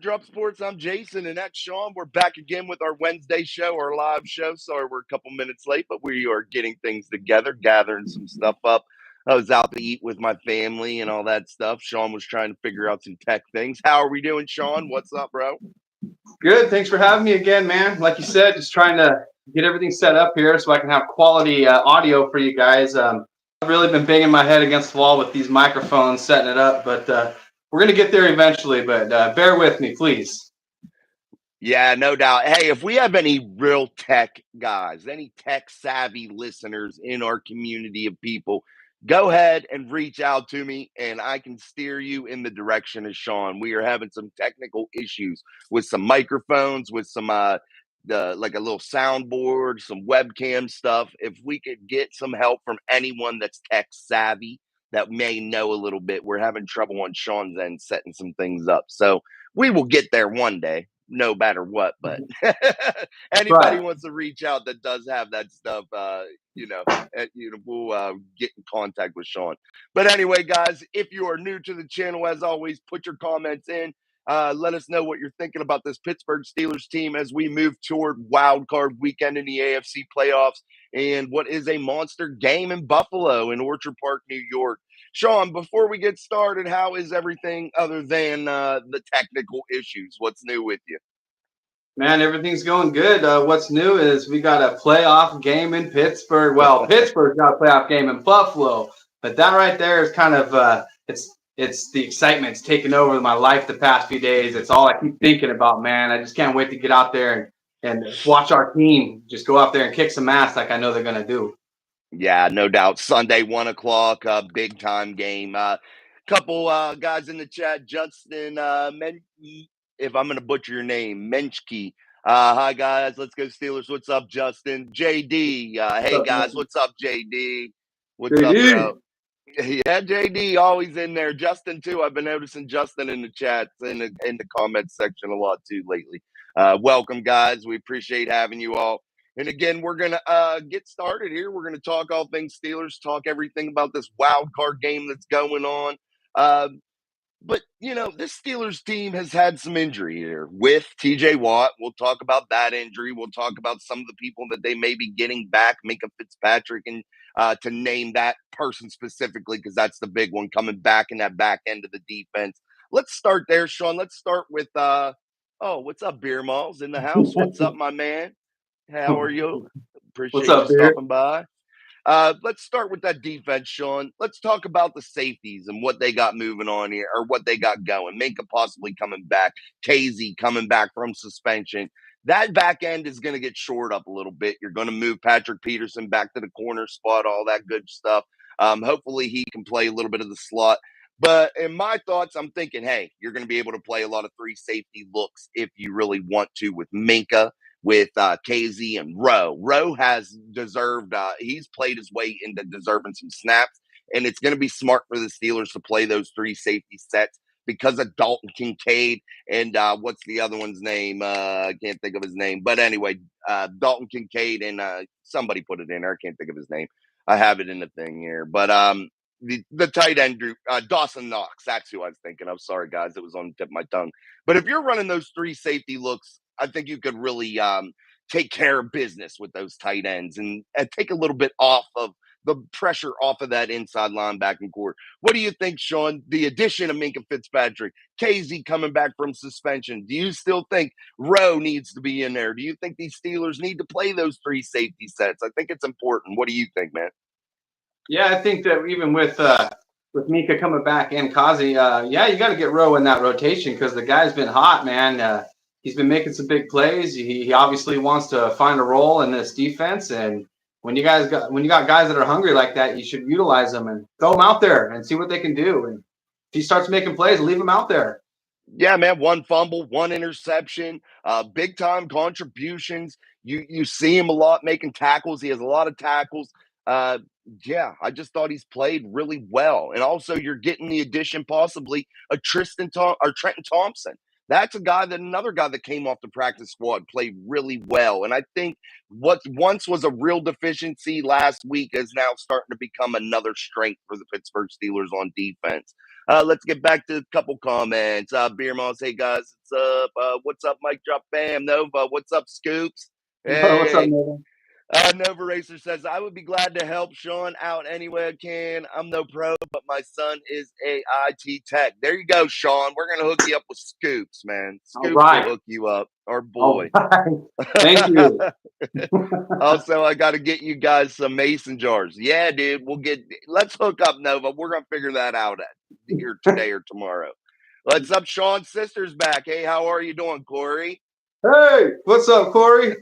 Drop Sports. I'm Jason, and that's Sean. We're back again with our Wednesday show, our live show. Sorry we're a couple minutes late, but we are getting things together, gathering some stuff up. I was out to eat with my family and all that stuff. Sean was trying to figure out some tech things. How are we doing, Sean? What's up, bro? Good. Thanks for having me again, man. Like you said, just trying to get everything set up here so I can have quality audio for you guys. I've really been banging my head against the wall with these microphones, setting it up, but we're going to get there eventually. But bear with me, please. Yeah, no doubt. Hey, if we have any real tech guys, any tech savvy listeners in our community of people, go ahead and reach out to me and I can steer you in the direction of Sean. We are having some technical issues with some microphones, with some the like a little soundboard, some webcam stuff. If we could get some help from anyone that's tech savvy that may know a little bit, we're having trouble on Sean's end setting some things up. So we will get there one day no matter what. But anybody Right. wants to reach out that does have that stuff, we'll get in contact with Sean. But anyway, guys, if you are new to the channel, as always, put your comments in. Let us know what you're thinking about this Pittsburgh Steelers team as we move toward Wildcard weekend in the AFC playoffs and what is a monster game in Buffalo in Orchard Park, New York. Sean, before we get started, how is everything other than the technical issues? What's new with you? Man, everything's going good. What's new is we got a playoff game in Pittsburgh. Well, Pittsburgh got a playoff game in Buffalo, but that right there is kind of it's the excitement's taken over my life the past few days. It's all I keep thinking about, man. I just can't wait to get out there and watch our team just go out there and kick some ass like I know they're gonna do. Yeah, no doubt. Sunday, 1 o'clock, big time game. Couple guys in the chat, Justin, if I'm going to butcher your name, Menchke. Hi, guys. Let's go, Steelers. What's up, Justin? JD. Hey, What's up, guys. man? What's up, JD? What's up, JD. bro? Yeah, JD, always in there. Justin, too. I've been noticing Justin in the chats in the comments section a lot, too, lately. Welcome, guys. We appreciate having you all. And again, we're going to get started here. We're going to talk all things Steelers, talk everything about this wild card game that's going on. Uh, but, this Steelers team has had some injury here with TJ Watt. We'll talk about that injury. We'll talk about some of the people that they may be getting back, Minka Fitzpatrick, and to name that person specifically, because that's the big one coming back in that back end of the defense. Let's start there, Sean. Let's start with, what's up, Beer Malls in the house? What's up, my man? How are you? What's Appreciate you up, Beard? stopping by. Let's start with that defense, Sean. Let's talk about the safeties and what they got moving on here, or what they got going. Minka possibly coming back, Casey coming back from suspension. That back end is going to get shored up a little bit. You're going to move Patrick Peterson back to the corner spot, all that good stuff. Hopefully, he can play a little bit of the slot. But in my thoughts, I'm thinking, hey, you're going to be able to play a lot of three safety looks if you really want to with Minka, with KZ and Rowe. Rowe has deserved, he's played his way into deserving some snaps, and it's going to be smart for the Steelers to play those three safety sets because of Dalton Kincaid and what's the other one's name? I can't think of his name. But anyway, Dalton Kincaid and somebody put it in there. I can't think of his name. I have it in the thing here. But the tight end, Dawson Knox, that's who I was thinking of. Sorry, guys. It was on the tip of my tongue. But if you're running those three safety looks, I think you could really take care of business with those tight ends and take a little bit off of the pressure off of that inside linebacking core. What do you think, Sean? The addition of Minka Fitzpatrick, KZ coming back from suspension. Do you still think Rowe needs to be in there? Do you think these Steelers need to play those three safety sets? I think it's important. What do you think, man? Yeah, I think that even with Mika coming back and Kazi, yeah, you got to get Rowe in that rotation because the guy's been hot, man. He's been making some big plays. He obviously wants to find a role in this defense, and when you got guys that are hungry like that, you should utilize them and throw them out there and see what they can do. And if he starts making plays, leave him out there. Yeah, man, one fumble, one interception, big time contributions. You see him a lot making tackles. He has a lot of tackles. Uh, yeah, I just thought he's played really well. And also you're getting the addition possibly of Trenton Thompson. That's another guy that came off the practice squad, played really well. And I think what once was a real deficiency last week is now starting to become another strength for the Pittsburgh Steelers on defense. Let's get back to a couple comments. Beer Moss, hey guys, what's up? What's up, Mike Drop Bam Nova? What's up, Scoops? What's up, Hey, Nathan? Nova Racer says, I would be glad to help Sean out any way I can. I'm no pro, but my son is a IT tech. There you go, Sean. We're going to hook you up with Scoops, man. All Scoops will right. hook you up, our All boy. right. Thank you. Also, I got to get you guys some mason jars. Yeah, dude. Let's hook up, Nova. We're going to figure that out here today or tomorrow. What's up, Sean's sister's back. Hey, how are you doing, Corey? Hey, what's up, Corey?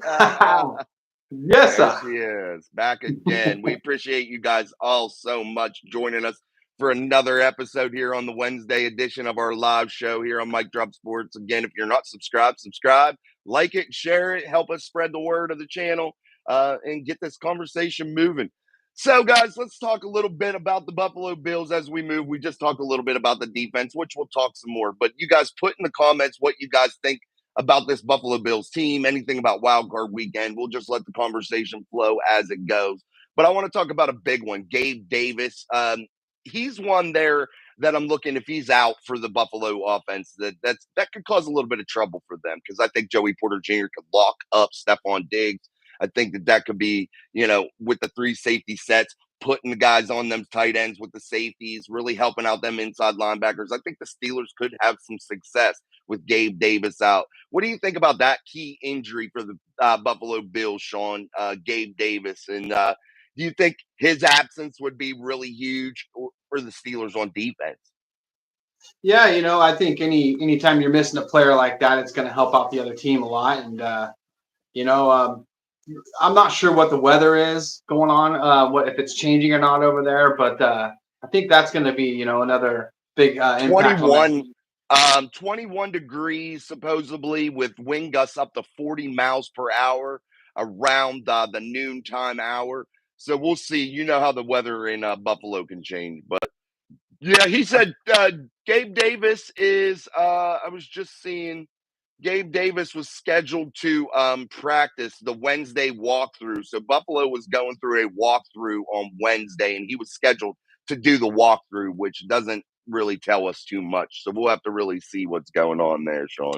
Yes, There sir. she is, back again. We appreciate you guys all so much joining us for another episode here on the Wednesday edition of our live show here on Mike Drop Sports. Again, if you're not subscribed, subscribe, like it, share it, help us spread the word of the channel, and get this conversation moving. So, guys, let's talk a little bit about the Buffalo Bills as we move. We just talked a little bit about the defense, which we'll talk some more. But you guys put in the comments what you guys think about this Buffalo Bills team, anything about Wildcard weekend. We'll just let the conversation flow as it goes. But I want to talk about a big one, Gabe Davis. He's one there that I'm looking, if he's out for the Buffalo offense, that could cause a little bit of trouble for them, because I think Joey Porter Jr. could lock up Stephon Diggs. I think that could be, with the 3 safety sets, putting the guys on them tight ends with the safeties, really helping out them inside linebackers. I think the Steelers could have some success with Gabe Davis out. What do you think about that key injury for the Buffalo Bills, Sean, Gabe Davis? And do you think his absence would be really huge for the Steelers on defense? Yeah, I think anytime you're missing a player like that, it's going to help out the other team a lot. And you know, I'm not sure what the weather is going on, what if it's changing or not over there, but I think that's going to be another big impact on that 21 team. 21 degrees supposedly, with wind gusts up to 40 miles per hour around the noontime hour. So we'll see. You know how the weather in Buffalo can change. But yeah, he said Gabe Davis is, I was just seeing, Gabe Davis was scheduled to practice the Wednesday walkthrough. So Buffalo was going through a walkthrough on Wednesday, and he was scheduled to do the walkthrough, which doesn't really tell us too much. So we'll have to really see what's going on there, Sean.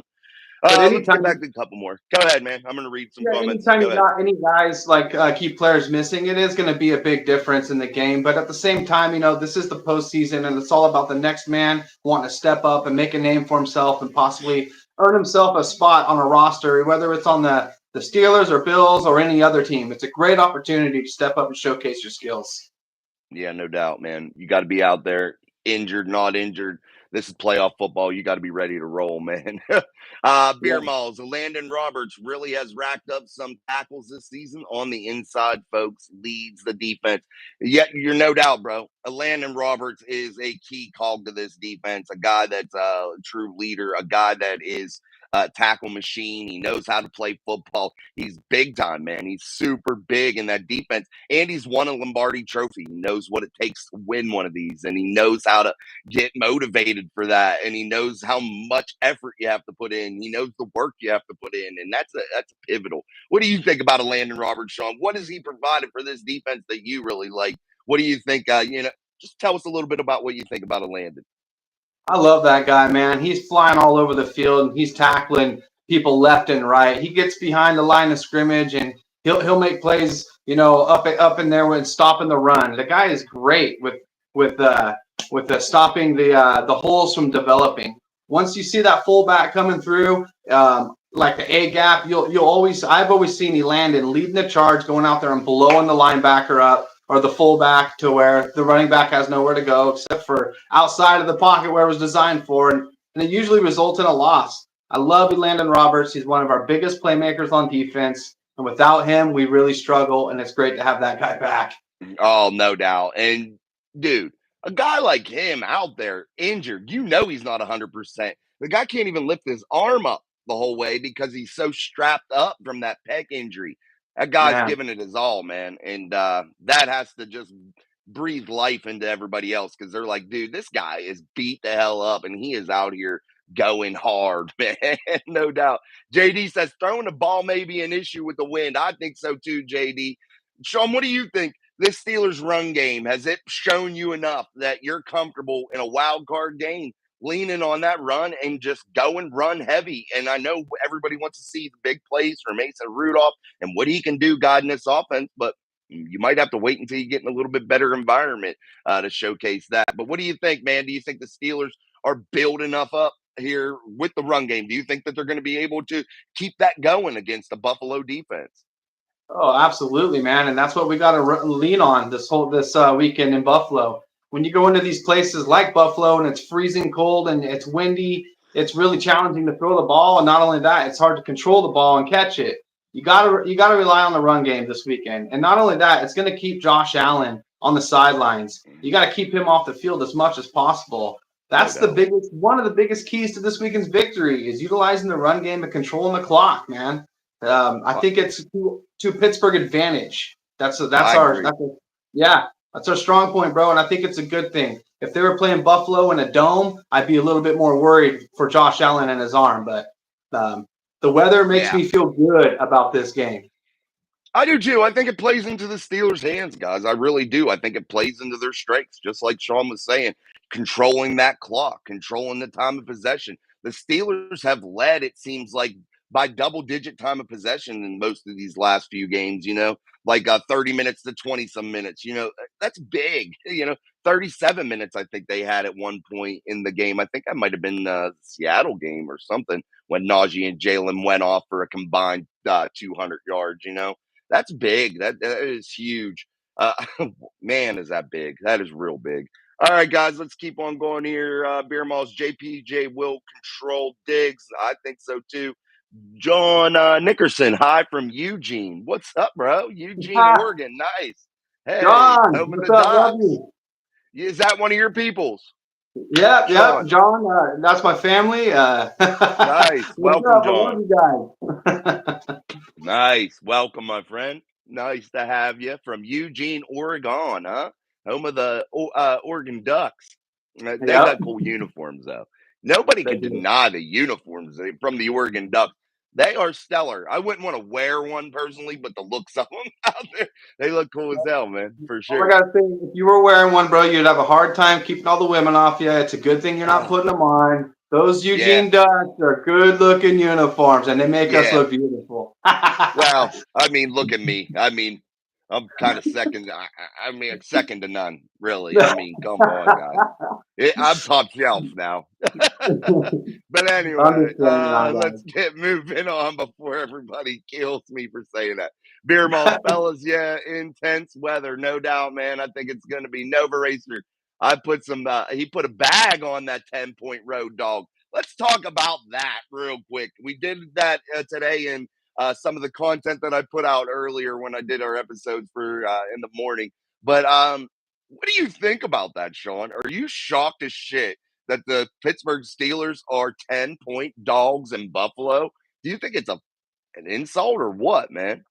But Let's get back anytime to a couple more. Go ahead, man. I'm going to read some Yeah, comments. anytime Go you ahead. got any guys like key players missing, it is going to be a big difference in the game. But at the same time, this is the postseason, and it's all about the next man wanting to step up and make a name for himself and possibly earn himself a spot on a roster, whether it's on the Steelers or Bills or any other team. It's a great opportunity to step up and showcase your skills. Yeah, no doubt, man. You got to be out there, injured, not injured. This is playoff football. You got to be ready to roll, man. Beer Yeah. Malls. Landon Roberts really has racked up some tackles this season on the inside, folks. Leads the defense. Yet you're no doubt, bro. Landon Roberts is a key cog to this defense. A guy that's a true leader. A guy that is a tackle machine. He knows how to play football. He's big time, man. He's super big in that defense. And he's won a Lombardi trophy. He knows what it takes to win one of these, and he knows how to get motivated for that, and he knows how much effort you have to put in. He knows the work you have to put in, and that's a pivotal. What do you think about a Landon Roberts, Sean? What has he provided for this defense that you really like? What do you think? Just tell us a little bit about what you think about a Landon. I love that guy, man. He's flying all over the field and he's tackling people left and right. He gets behind the line of scrimmage and he'll make plays, up in there when stopping the run. The guy is great with stopping the holes from developing. Once you see that fullback coming through, like the A gap, I've always seen he landed leading the charge, going out there and blowing the linebacker up or the fullback to where the running back has nowhere to go except for outside of the pocket where it was designed for, and it usually results in a loss. I love Landon Roberts. He's one of our biggest playmakers on defense, and without him, we really struggle, and it's great to have that guy back. Oh, no doubt. And dude, a guy like him out there injured, he's not 100%. The guy can't even lift his arm up the whole way because he's so strapped up from that pec injury. That guy's Man, giving it his all, man. And that has to just breathe life into everybody else, because they're like, dude, this guy is beat the hell up and he is out here going hard, man. No doubt. JD says throwing the ball may be an issue with the wind. I think so too, JD. Sean, what do you think? this Steelers run game, has it shown you enough that you're comfortable in a wild card game leaning on that run and just going run heavy? And I know everybody wants to see the big plays for Mason Rudolph and what he can do guiding this offense, but you might have to wait until you get in a little bit better environment to showcase that. But what do you think, man? Do you think the Steelers are built enough up here with the run game? Do you think that they're going to be able to keep that going against the Buffalo defense? Oh, absolutely, man, and that's what we got to lean on this weekend in Buffalo. When you go into these places like Buffalo and it's freezing cold and it's windy, it's really challenging to throw the ball. And not only that, it's hard to control the ball and catch it. You gotta rely on the run game this weekend. And not only that, it's going to keep Josh Allen on the sidelines. You got to keep him off the field as much as possible. That's one of the biggest keys to this weekend's victory is utilizing the run game and controlling the clock, man. I think it's to Pittsburgh advantage. That's our strong point, bro. And I think it's a good thing. If they were playing Buffalo in a dome, I'd be a little bit more worried for Josh Allen and his arm. But the weather makes me feel good about this game. I do too. I think it plays into the Steelers' hands, guys. I really do. I think it plays into their strengths, just like Sean was saying, controlling that clock, controlling the time of possession. The Steelers have led, it seems like, by double-digit time of possession in most of these last few games, like 30 minutes to 20-some minutes. That's big. 37 minutes I think they had at one point in the game. I think that might have been the Seattle game or something when Najee and Jalen went off for a combined 200 yards. That's big. That is huge. Man, is that big. That is real big. All right, guys, let's keep on going here. Beer Malls, JPJ will control Diggs. I think so, too. John Nickerson, hi from Eugene. What's up, bro? Eugene, Oregon. Nice. Hey, John, home of what's the up, Ducks. buddy? Is that one of your peoples? Yeah, John. That's my family. Nice. Welcome, up? John. I love you guys. Nice. Welcome, my friend. Nice to have you from Eugene, Oregon, huh? Home of the Oregon Ducks. They got cool uniforms, though. Nobody can deny the uniforms from the Oregon Ducks. They are stellar. I wouldn't want to wear one personally, but the looks of them out there, they look cool as hell, man, for sure. I gotta say, if you were wearing one, bro, you'd have a hard time keeping all the women off you. It's a good thing you're not putting them on. Those Eugene Ducks are good-looking uniforms, and they make us look beautiful. Well, I mean, look at me. I mean, I'm kind of second. I mean, second to none, really. I mean, come on, guys. I'm top shelf now. But anyway, let's get moving on before everybody kills me for saying that. Beer Mall, fellas, intense weather, no doubt, man. I think it's going to be Nova Racer. I put he put a bag on that 10-point road dog. Let's talk about that real quick. We did that today in some of the content that I put out earlier when I did our episodes for in the morning. But what do you think about that, Sean? Are you shocked as shit that the Pittsburgh Steelers are 10-point dogs in Buffalo? Do you think it's an insult or what, man?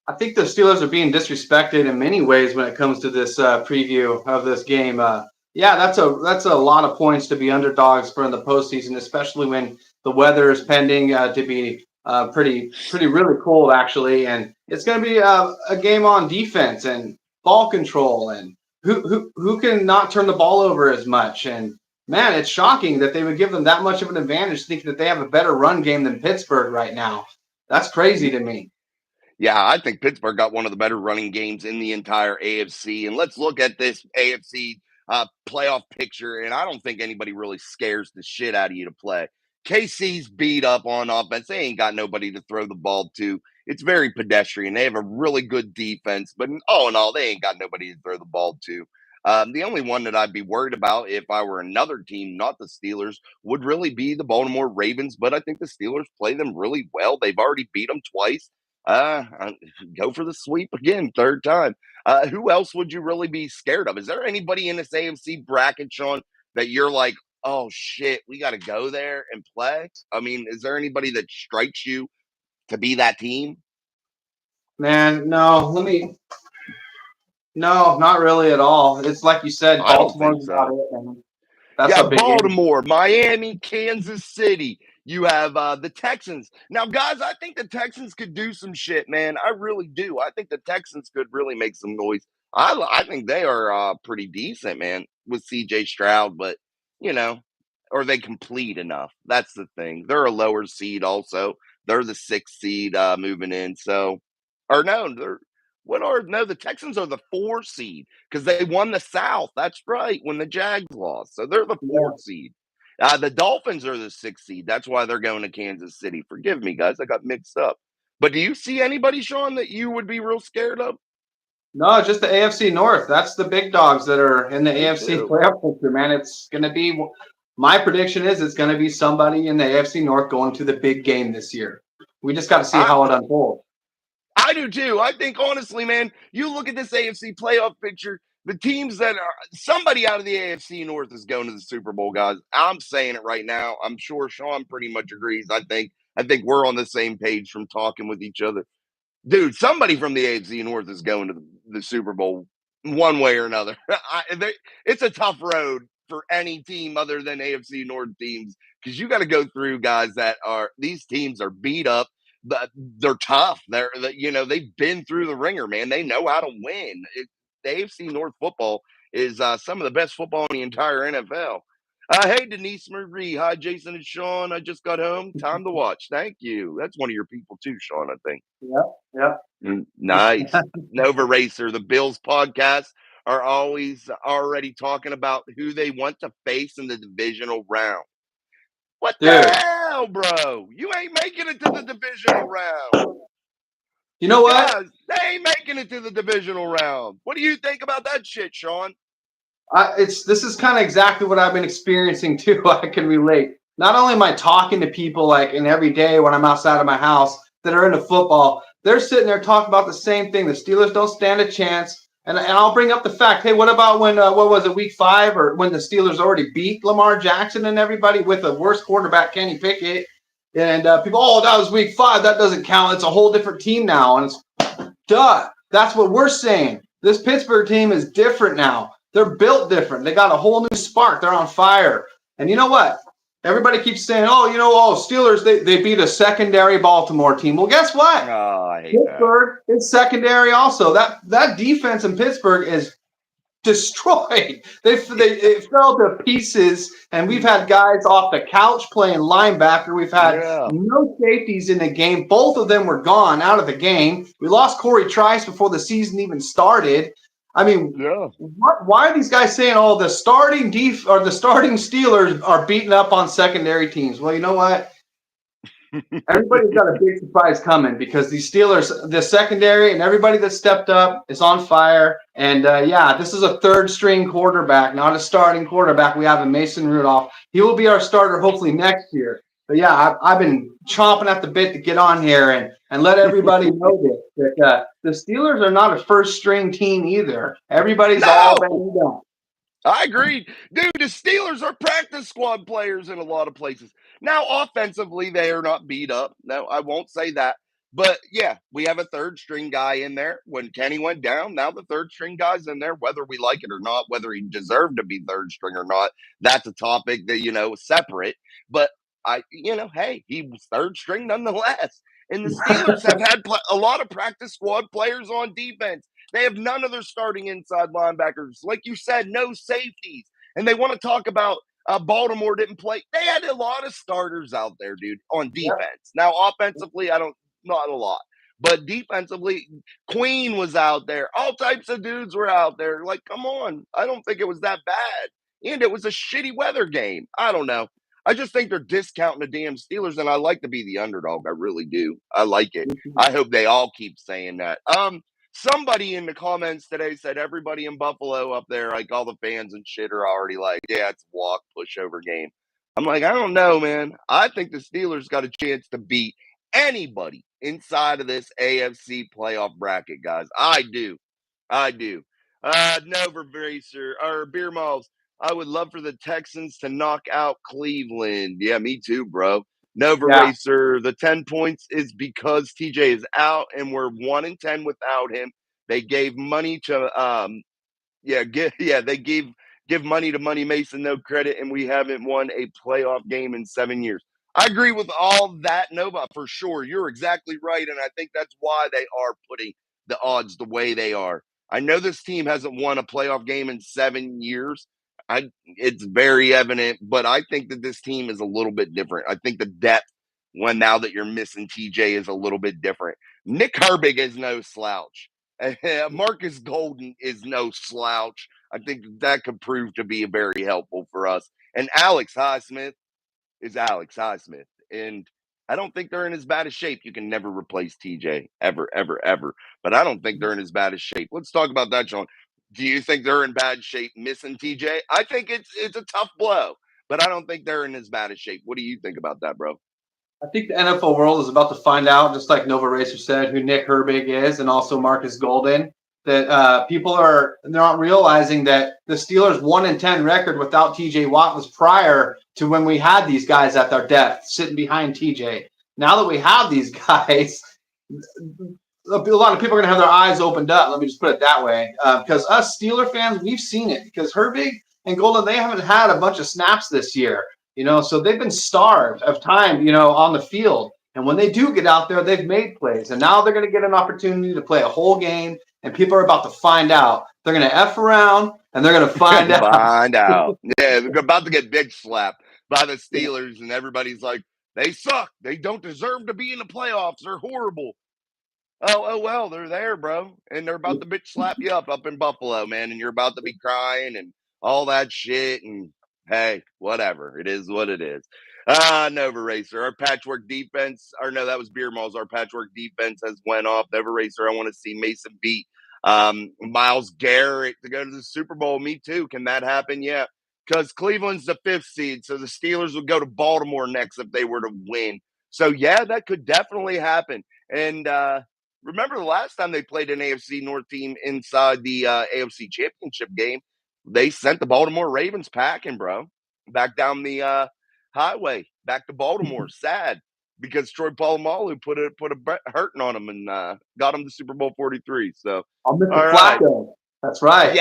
I think the Steelers are being disrespected in many ways when it comes to this preview of this game. That's a lot of points to be underdogs for in the postseason, especially when the weather is pending to be pretty really cold, actually. And it's going to be a game on defense and ball control and who can not turn the ball over as much. And man, it's shocking that they would give them that much of an advantage, thinking that they have a better run game than Pittsburgh right now. That's crazy to me. Yeah, I think Pittsburgh got one of the better running games in the entire AFC. And let's look at this AFC playoff picture. And I don't think anybody really scares the shit out of you to play. KC's beat up on offense. They ain't got nobody to throw the ball to. It's very pedestrian. They have a really good defense, but all in all, they ain't got nobody to throw the ball to. The only one that I'd be worried about if I were another team, not the Steelers, would really be the Baltimore Ravens. But I think the Steelers play them really well. They've already beat them twice. Go for the sweep again, third time. Who else would you really be scared of? Is there anybody in this AFC bracket, Sean, that you're like, oh shit, we got to go there and play? I mean, is there anybody that strikes you to be that team? Man, no, not really at all. It's like you said, Baltimore's about it. And that's a big Baltimore, Miami, Kansas City. You have the Texans. Now, guys, I think the Texans could do some shit, man. I really do. I think the Texans could really make some noise I think they are pretty decent, man, with CJ Stroud, but you know, are they complete enough? That's the thing. They're a lower seed also. They're the sixth seed moving in. So or no, they're what are no, the Texans are the four seed because they won the South. That's right, when the Jags lost. So they're the Yeah. fourth seed. The Dolphins are the sixth seed. That's why they're going to Kansas City. Forgive me, guys. I got mixed up. But do you see anybody, Sean, that you would be real scared of? No, just the AFC North. That's the big dogs that are in the Me AFC too. playoff picture, man. It's going to be, my prediction is it's going to be somebody in the AFC North going to the big game this year. We just got to see I, how it unfolds. I do too. I think honestly, man, you look at this AFC playoff picture, the teams that are somebody out of the AFC North is going to the Super Bowl, guys. I'm saying it right now. I'm sure Sean pretty much agrees. I think we're on the same page from talking with each other. Dude, somebody from the AFC North is going to the Super Bowl one way or another. It's a tough road for any team other than AFC North teams because you got to go through guys that are these teams are beat up, but they're tough. They've been through the ringer, man. They know how to win. The AFC North football is some of the best football in the entire NFL. Hey, Denise Marie. Hi, Jason and Sean. I just got home. Time to watch. Thank you. That's one of your people too, Sean, I think. Yep, yep. Nice. Nova Racer, the Bills podcast are always already talking about who they want to face in the divisional round. What the Dude, hell, bro? You ain't making it to the divisional round. you know what? Guys, they ain't making it to the divisional round. What do you think about that shit, Sean? This is kind of exactly what I've been experiencing too. I can relate. Not only am I talking to people like in every day when I'm outside of my house that are into football, they're sitting there talking about the same thing. The Steelers don't stand a chance. And I'll bring up the fact, hey, what about when, what was it, week 5 or when the Steelers already beat Lamar Jackson and everybody with a worse quarterback, Kenny Pickett? And people, oh, that was week 5. That doesn't count. It's a whole different team now. And it's duh. That's what we're saying. This Pittsburgh team is different now. They're built different. They got a whole new spark. They're on fire. And you know what? Everybody keeps saying, Steelers, they beat a secondary Baltimore team. Well, guess what? Oh, I hate Pittsburgh is secondary also. That defense in Pittsburgh is destroyed. It fell to pieces, and we've had guys off the couch playing linebacker. We've had no safeties in the game. Both of them were gone out of the game. We lost Corey Trice before the season even started. I mean, why are these guys saying, "Oh, the starting Steelers are beating up on secondary teams"? Well, you know what? Everybody's got a big surprise coming because these Steelers, the secondary, and everybody that stepped up is on fire. And this is a third string quarterback, not a starting quarterback. We have a Mason Rudolph. He will be our starter hopefully next year. But yeah, I've been chomping at the bit to get on here and let everybody know this, that the Steelers are not a first string team either. Everybody's all banged up. I agree. Dude, the Steelers are practice squad players in a lot of places. Now, offensively, they are not beat up. No, I won't say that. But yeah, we have a third string guy in there. When Kenny went down, now the third string guy's in there, whether we like it or not, whether he deserved to be third string or not. That's a topic that, is separate. But hey, he was third string nonetheless. And the Steelers have had a lot of practice squad players on defense. They have none of their starting inside linebackers. Like you said, no safeties. And they want to talk about Baltimore didn't play. They had a lot of starters out there, dude, on defense. Now, offensively, not a lot. But defensively, Queen was out there. All types of dudes were out there. Like, come on. I don't think it was that bad. And it was a shitty weather game. I don't know. I just think they're discounting the damn Steelers, and I like to be the underdog. I really do. I like it. I hope they all keep saying that. Somebody in the comments today said everybody in Buffalo up there, like all the fans and shit, are already like, yeah, it's a walk pushover game. I'm like, I don't know, man. I think the Steelers got a chance to beat anybody inside of this AFC playoff bracket, guys. I do. Nova Racer or Beer Malls. I would love for the Texans to knock out Cleveland. Yeah, me too, bro. Nova Racer, the 10 points is because TJ is out and we're 1-10 without him. They gave money to they give money to Money Mason, no credit, and we haven't won a playoff game in 7 years. I agree with all that, Nova, for sure. You're exactly right, and I think that's why they are putting the odds the way they are. I know this team hasn't won a playoff game in 7 years. It's very evident, but I think that this team is a little bit different. I think the depth, when now that you're missing TJ, is a little bit different. Nick Herbig is no slouch. Marcus Golden is no slouch. I think that could prove to be very helpful for us. And Alex Highsmith is Alex Highsmith. And I don't think they're in as bad a shape. You can never replace TJ, ever, ever, ever. But I don't think they're in as bad a shape. Let's talk about that, Sean. Do you think they're in bad shape missing TJ? I think it's a tough blow, but I don't think they're in as bad a shape. What do you think about that, bro? I think the NFL world is about to find out, just like Nova Racer said, who Nick Herbig is, and also Marcus Golden. That people are not realizing that the Steelers' 1-10 record without TJ Watt was prior to when we had these guys at their depth sitting behind TJ. Now that we have these guys, a lot of people are going to have their eyes opened up. Let me just put it that way, because us Steeler fans, we've seen it. Because Herbig and Golden, they haven't had a bunch of snaps this year. So they've been starved of time, on the field. And when they do get out there, they've made plays. And now they're going to get an opportunity to play a whole game. And people are about to find out. They're going to F around, and they're going to find out. Find out. Yeah, they're about to get big slapped by the Steelers, and everybody's like, they suck. They don't deserve to be in the playoffs. They're horrible. Oh, well, they're there, bro. And they're about to bitch slap you up in Buffalo, man. And you're about to be crying and all that shit. And hey, whatever. It is what it is. Nova Racer. Our patchwork defense, or no, that was Beer Malls. Our patchwork defense has went off. Nova Racer, I want to see Mason beat Myles Garrett to go to the Super Bowl. Me too. Can that happen? Yeah. Because Cleveland's the 5th seed. So the Steelers would go to Baltimore next if they were to win. So, yeah, that could definitely happen. And remember the last time they played an AFC North team inside the AFC Championship game, they sent the Baltimore Ravens packing, bro, back down the highway, back to Baltimore. Sad because Troy Polamalu put a hurting on him and got him to Super Bowl 43. So, I'll miss Flacco. That's right.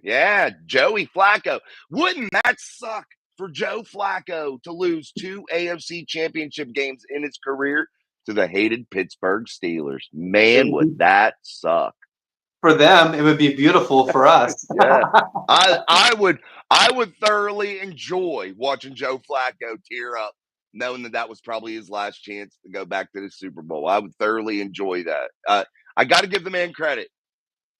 Yeah, Joey Flacco. Wouldn't that suck for Joe Flacco to lose 2 AFC Championship games in his career to the hated Pittsburgh Steelers? Man, would that suck. For them, it would be beautiful. For us. Yeah. I would thoroughly enjoy watching Joe Flacco tear up, knowing that was probably his last chance to go back to the Super Bowl. I would thoroughly enjoy that. I got to give the man credit.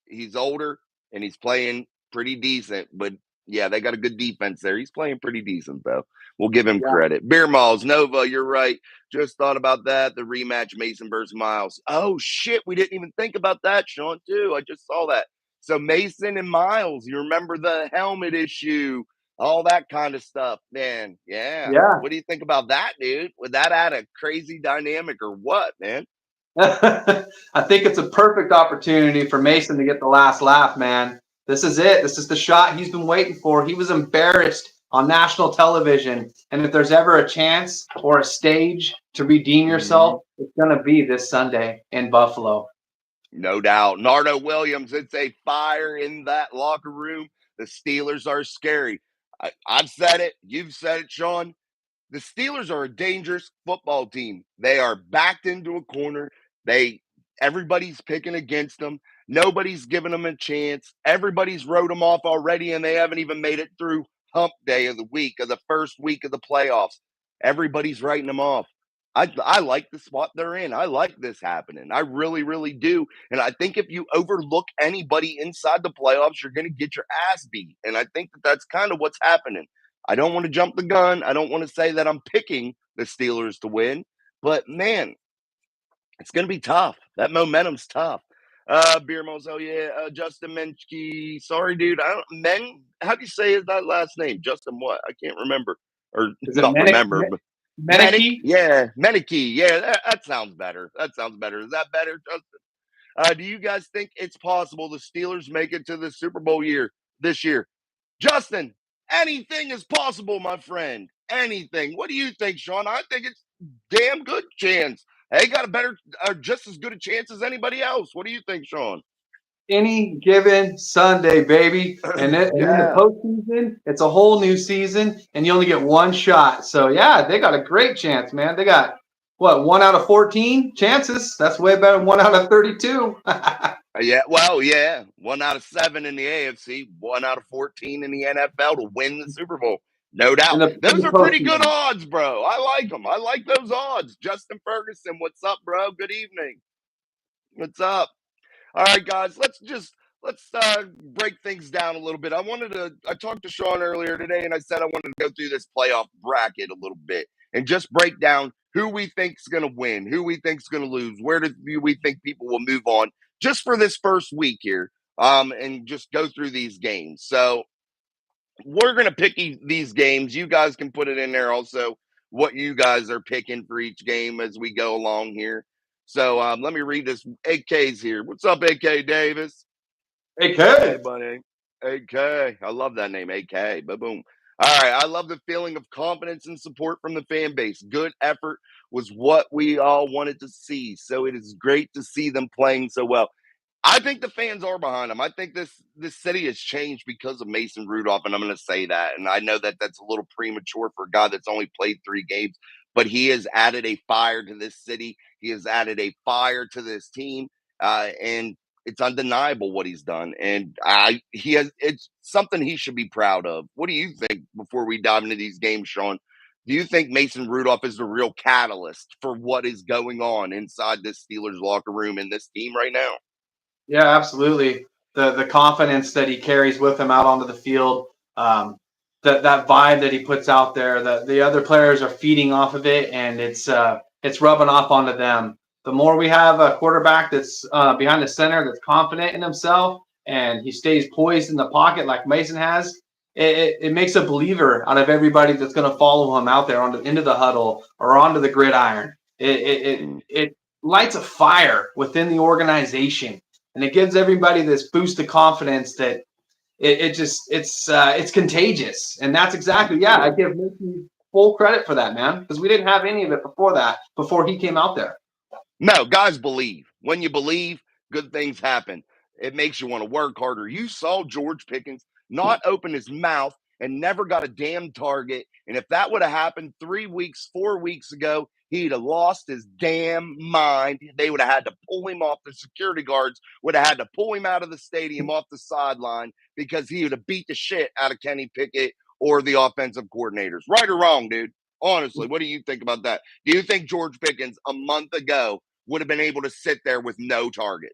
He's older and he's playing pretty decent, but yeah, they got a good defense there. He's playing pretty decent, though. We'll give him credit. Beer Malls, Nova, you're right. Just thought about that. The rematch, Mason versus Miles. Oh, shit. We didn't even think about that, Sean, too. I just saw that. So Mason and Miles, you remember the helmet issue, all that kind of stuff. Man, yeah. What do you think about that, dude? Would that add a crazy dynamic or what, man? I think it's a perfect opportunity for Mason to get the last laugh, man. This is it. This is the shot he's been waiting for. He was embarrassed on national television. And if there's ever a chance or a stage to redeem yourself, it's going to be this Sunday in Buffalo. No doubt. Nardo Williams, it's a fire in that locker room. The Steelers are scary. I've said it. You've said it, Sean. The Steelers are a dangerous football team. They are backed into a corner. Everybody's picking against them. Nobody's giving them a chance. Everybody's wrote them off already, and they haven't even made it through hump day of the week, of the first week of the playoffs. Everybody's writing them off. I like the spot they're in. I like this happening. I really, really do. And I think if you overlook anybody inside the playoffs, you're going to get your ass beat. And I think that's kind of what's happening. I don't want to jump the gun. I don't want to say that I'm picking the Steelers to win. But, man, it's going to be tough. That momentum's tough. Beer Malls, Justin Menke. Sorry, dude. How do you say that last name? Justin what? I can't remember. Or not remember. Menke? Yeah, Menke. Yeah, that sounds better. Is that better, Justin? Do you guys think it's possible the Steelers make it to the Super Bowl this year? Justin, anything is possible, my friend. Anything. What do you think, Sean? I think it's damn good chance. They got just as good a chance as anybody else. What do you think, Sean? Any given Sunday, baby. And in the postseason, it's a whole new season, and you only get one shot. So, yeah, they got a great chance, man. They got, 1 out of 14 chances? That's way better than 1 out of 32. Yeah, well, yeah. 1 out of 7 in the AFC, 1 out of 14 in the NFL to win the Super Bowl. No in doubt. the Those are pretty good postseason. odds, bro. I like them. I like those odds. Justin Ferguson, what's up, bro? Good evening. What's up? All right, guys, let's break things down a little bit. I talked to Sean earlier today, and I said I wanted to go through this playoff bracket a little bit and just break down who we think's going to win, who we think's going to lose, where do we think people will move on, just for this first week here, and just go through these games. So we're going to pick these games. You guys can put it in there also what you guys are picking for each game as we go along here. So let me read this. AK's here. What's up, AK Davis? Hey, Hey, kid. buddy. AK. I love that name, AK. Boom, boom. All right. I love the feeling of confidence and support from the fan base. Good effort was what we all wanted to see. So it is great to see them playing so well. I think the fans are behind him. I think this city has changed because of Mason Rudolph, and I'm going to say that. And I know that that's a little premature for a guy that's only played 3 games, but he has added a fire to this city. He has added a fire to this team, and it's undeniable what he's done. And he has it's something he should be proud of. What do you think before we dive into these games, Sean? Do you think Mason Rudolph is the real catalyst for what is going on inside this Steelers locker room and this team right now? Yeah, absolutely. The confidence that he carries with him out onto the field, that vibe that he puts out there, the other players are feeding off of it, and it's rubbing off onto them. The more we have a quarterback that's behind the center, that's confident in himself, and he stays poised in the pocket like Mason has, it makes a believer out of everybody that's going to follow him out there into the huddle or onto the gridiron. It lights a fire within the organization, and it gives everybody this boost of confidence that it's contagious, and that's exactly, yeah, I give Mickey full credit for that, man, because we didn't have any of it before he came out there. No, guys believe. When you believe, good things happen. It makes you want to work harder. You saw George Pickens not open his mouth and never got a damn target. And if that would have happened 3 weeks, 4 weeks ago, he'd have lost his damn mind. They would have had to pull him off. The security guards would have had to pull him out of the stadium off the sideline because he would have beat the shit out of Kenny Pickett or the offensive coordinators. Right or wrong, dude? Honestly, what do you think about that? Do you think George Pickens a month ago would have been able to sit there with no target?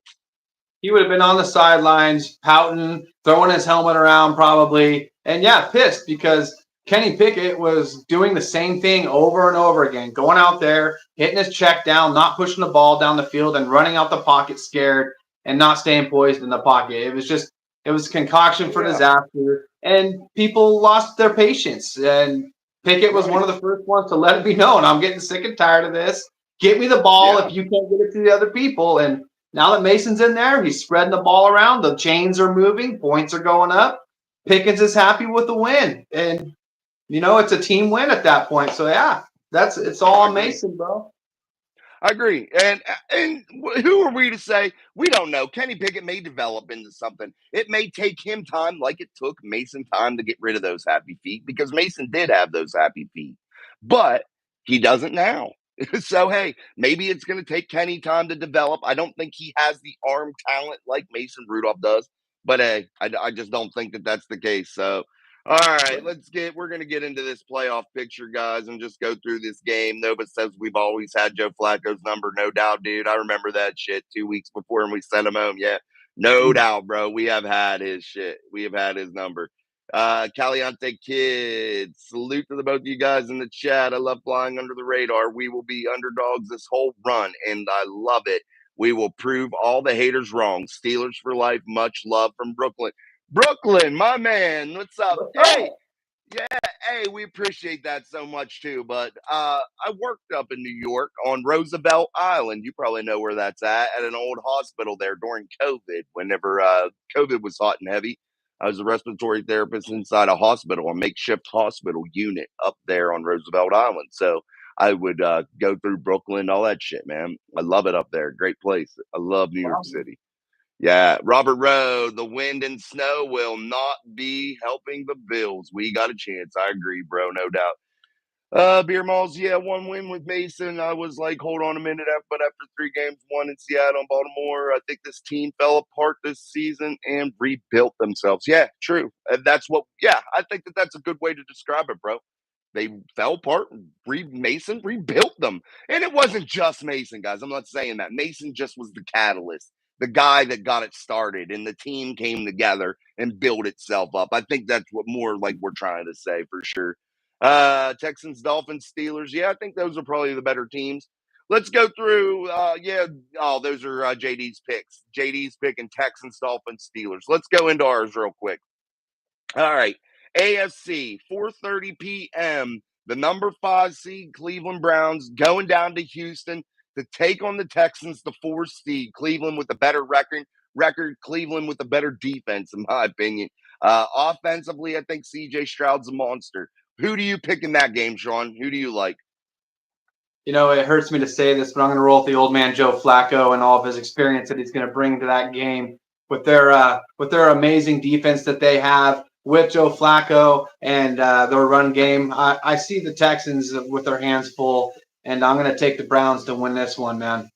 He would have been on the sidelines, pouting, throwing his helmet around probably, and yeah, pissed because Kenny Pickett was doing the same thing over and over again, going out there, hitting his check down, not pushing the ball down the field, and running out the pocket scared and not staying poised in the pocket. It was concoction for Yeah, disaster, and people lost their patience. And Pickett was one right. of the first ones to let it be known. I'm getting sick and tired of this. Get me the ball Yeah, if you can't get it to the other people. And now that Mason's in there, he's spreading the ball around. The chains are moving, points are going up. Pickens is happy with the win, and it's a team win at that point. So yeah, it's all I on agree. Mason, bro. I agree. And who are we to say? We don't know. Kenny Pickett may develop into something. It may take him time, like it took Mason time to get rid of those happy feet, because Mason did have those happy feet, but he doesn't now. So hey, maybe it's going to take Kenny time to develop. I don't think he has the arm talent like Mason Rudolph does, but hey, I just don't think that that's the case. So all right, we're going to get into this playoff picture, guys, and just go through this game. Nova says we've always had Joe Flacco's number. No doubt, dude. I remember that shit 2 weeks before and we sent him home. Yeah, no doubt, bro. We have had his shit. We have had his number. Caliente Kids, salute to the both of you guys in the chat. I love flying under the radar. We will be underdogs this whole run, and I love it. We will prove all the haters wrong. Steelers for life. Much love from Brooklyn. Brooklyn, my man, what's up? What's Hey, up? yeah, hey, we appreciate that so much too. But I worked up in New York on Roosevelt Island. You probably know where that's at an old hospital there during COVID. Whenever COVID was hot and heavy, I was a respiratory therapist inside a hospital, a makeshift hospital unit up there on Roosevelt Island. So I would go through Brooklyn, all that shit, man. I love it up there. Great place. I love New York Wow. City. Yeah, Robert Rowe, the wind and snow will not be helping the Bills. We got a chance. I agree, bro, no doubt. Beer Malls, yeah, one win with Mason. I was like, hold on a minute, but after 3 games, one in Seattle and Baltimore, I think this team fell apart this season and rebuilt themselves. Yeah, true. Yeah, I think that's a good way to describe it, bro. They fell apart. Mason rebuilt them, and it wasn't just Mason, guys. I'm not saying that. Mason just was the catalyst, the guy that got it started, and the team came together and built itself up. I think that's what more like we're trying to say for sure. Texans, Dolphins, Steelers. Yeah, I think those are probably the better teams. Let's go through. Yeah, oh, those are JD's picks. JD's picking Texans, Dolphins, Steelers. Let's go into ours real quick. All right. AFC, 4:30 p.m. The number 5 seed Cleveland Browns going down to Houston to take on the Texans, the 4 seed Cleveland with a better record, Cleveland with a better defense, in my opinion. Offensively, I think CJ Stroud's a monster. Who do you pick in that game, Sean? Who do you like? You know, it hurts me to say this, but I'm going to roll with the old man Joe Flacco and all of his experience that he's going to bring to that game with their amazing defense that they have with Joe Flacco and their run game. I see the Texans with their hands full, and I'm going to take the Browns to win this one, man.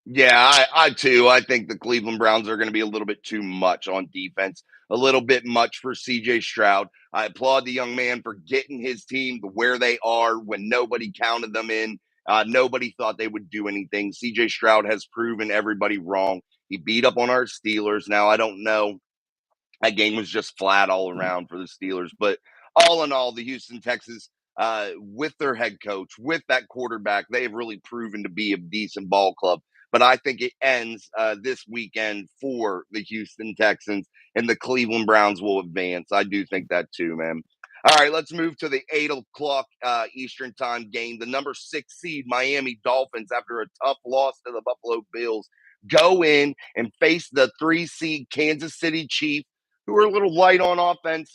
Yeah, I too. I think the Cleveland Browns are going to be a little bit too much on defense, a little bit much for CJ Stroud. I applaud the young man for getting his team to where they are when nobody counted them in. Nobody thought they would do anything. CJ Stroud has proven everybody wrong. He beat up on our Steelers. Now, I don't know, that game was just flat all around for the Steelers. But all in all, the Houston Texans, with their head coach, with that quarterback, they have really proven to be a decent ball club. But I think it ends this weekend for the Houston Texans, and the Cleveland Browns will advance. I do think that too, man. All right, let's move to the 8 o'clock Eastern time game. The number 6 seed Miami Dolphins, after a tough loss to the Buffalo Bills, go in and face the 3 seed Kansas City Chiefs, who are a little light on offense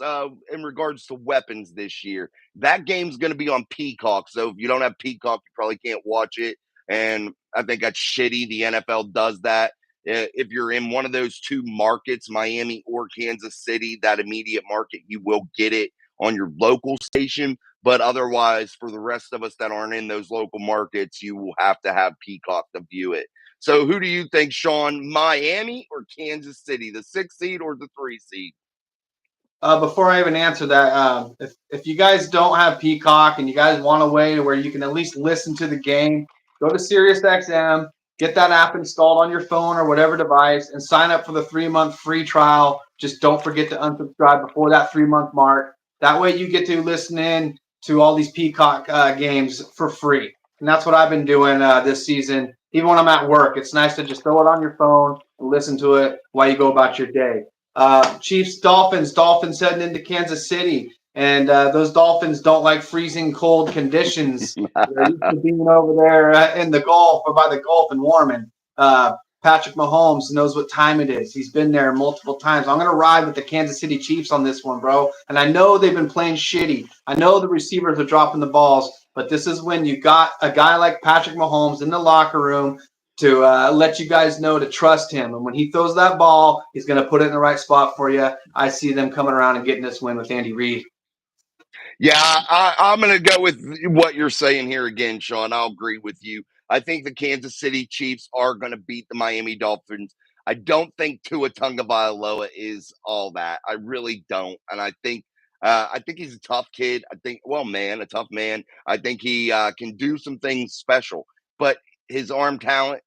in regards to weapons this year. That game's going to be on Peacock. So if you don't have Peacock, you probably can't watch it. And I think that's shitty. The NFL does that. If you're in one of those two markets, Miami or Kansas City, that immediate market, you will get it on your local station. But otherwise, for the rest of us that aren't in those local markets, you will have to have Peacock to view it. So who do you think, Sean? Miami or Kansas City, the 6 seed or the 3 seed? Before I even answer that, if you guys don't have Peacock and you guys want a way where you can at least listen to the game, go to SiriusXM, get that app installed on your phone or whatever device, and sign up for the 3-month free trial. Just don't forget to unsubscribe before that 3-month mark. That way you get to listen in to all these Peacock games for free. And that's what I've been doing this season. Even when I'm at work, it's nice to just throw it on your phone and listen to it while you go about your day. Chiefs, Dolphins heading into Kansas City. And those Dolphins don't like freezing cold conditions. They're used to being over there in the Gulf or by the Gulf and warming. Patrick Mahomes knows what time it is. He's been there multiple times. I'm going to ride with the Kansas City Chiefs on this one, bro. And I know they've been playing shitty. I know the receivers are dropping the balls, but this is when you got a guy like Patrick Mahomes in the locker room to let you guys know to trust him. And when he throws that ball, he's going to put it in the right spot for you. I see them coming around and getting this win with Andy Reid. Yeah, I'm going to go with what you're saying here again, Sean. I'll agree with you. I think the Kansas City Chiefs are going to beat the Miami Dolphins. I don't think Tua Tagovailoa is all that. I really don't, and I think he's a tough kid. A tough man. I think he can do some things special, but his arm talent,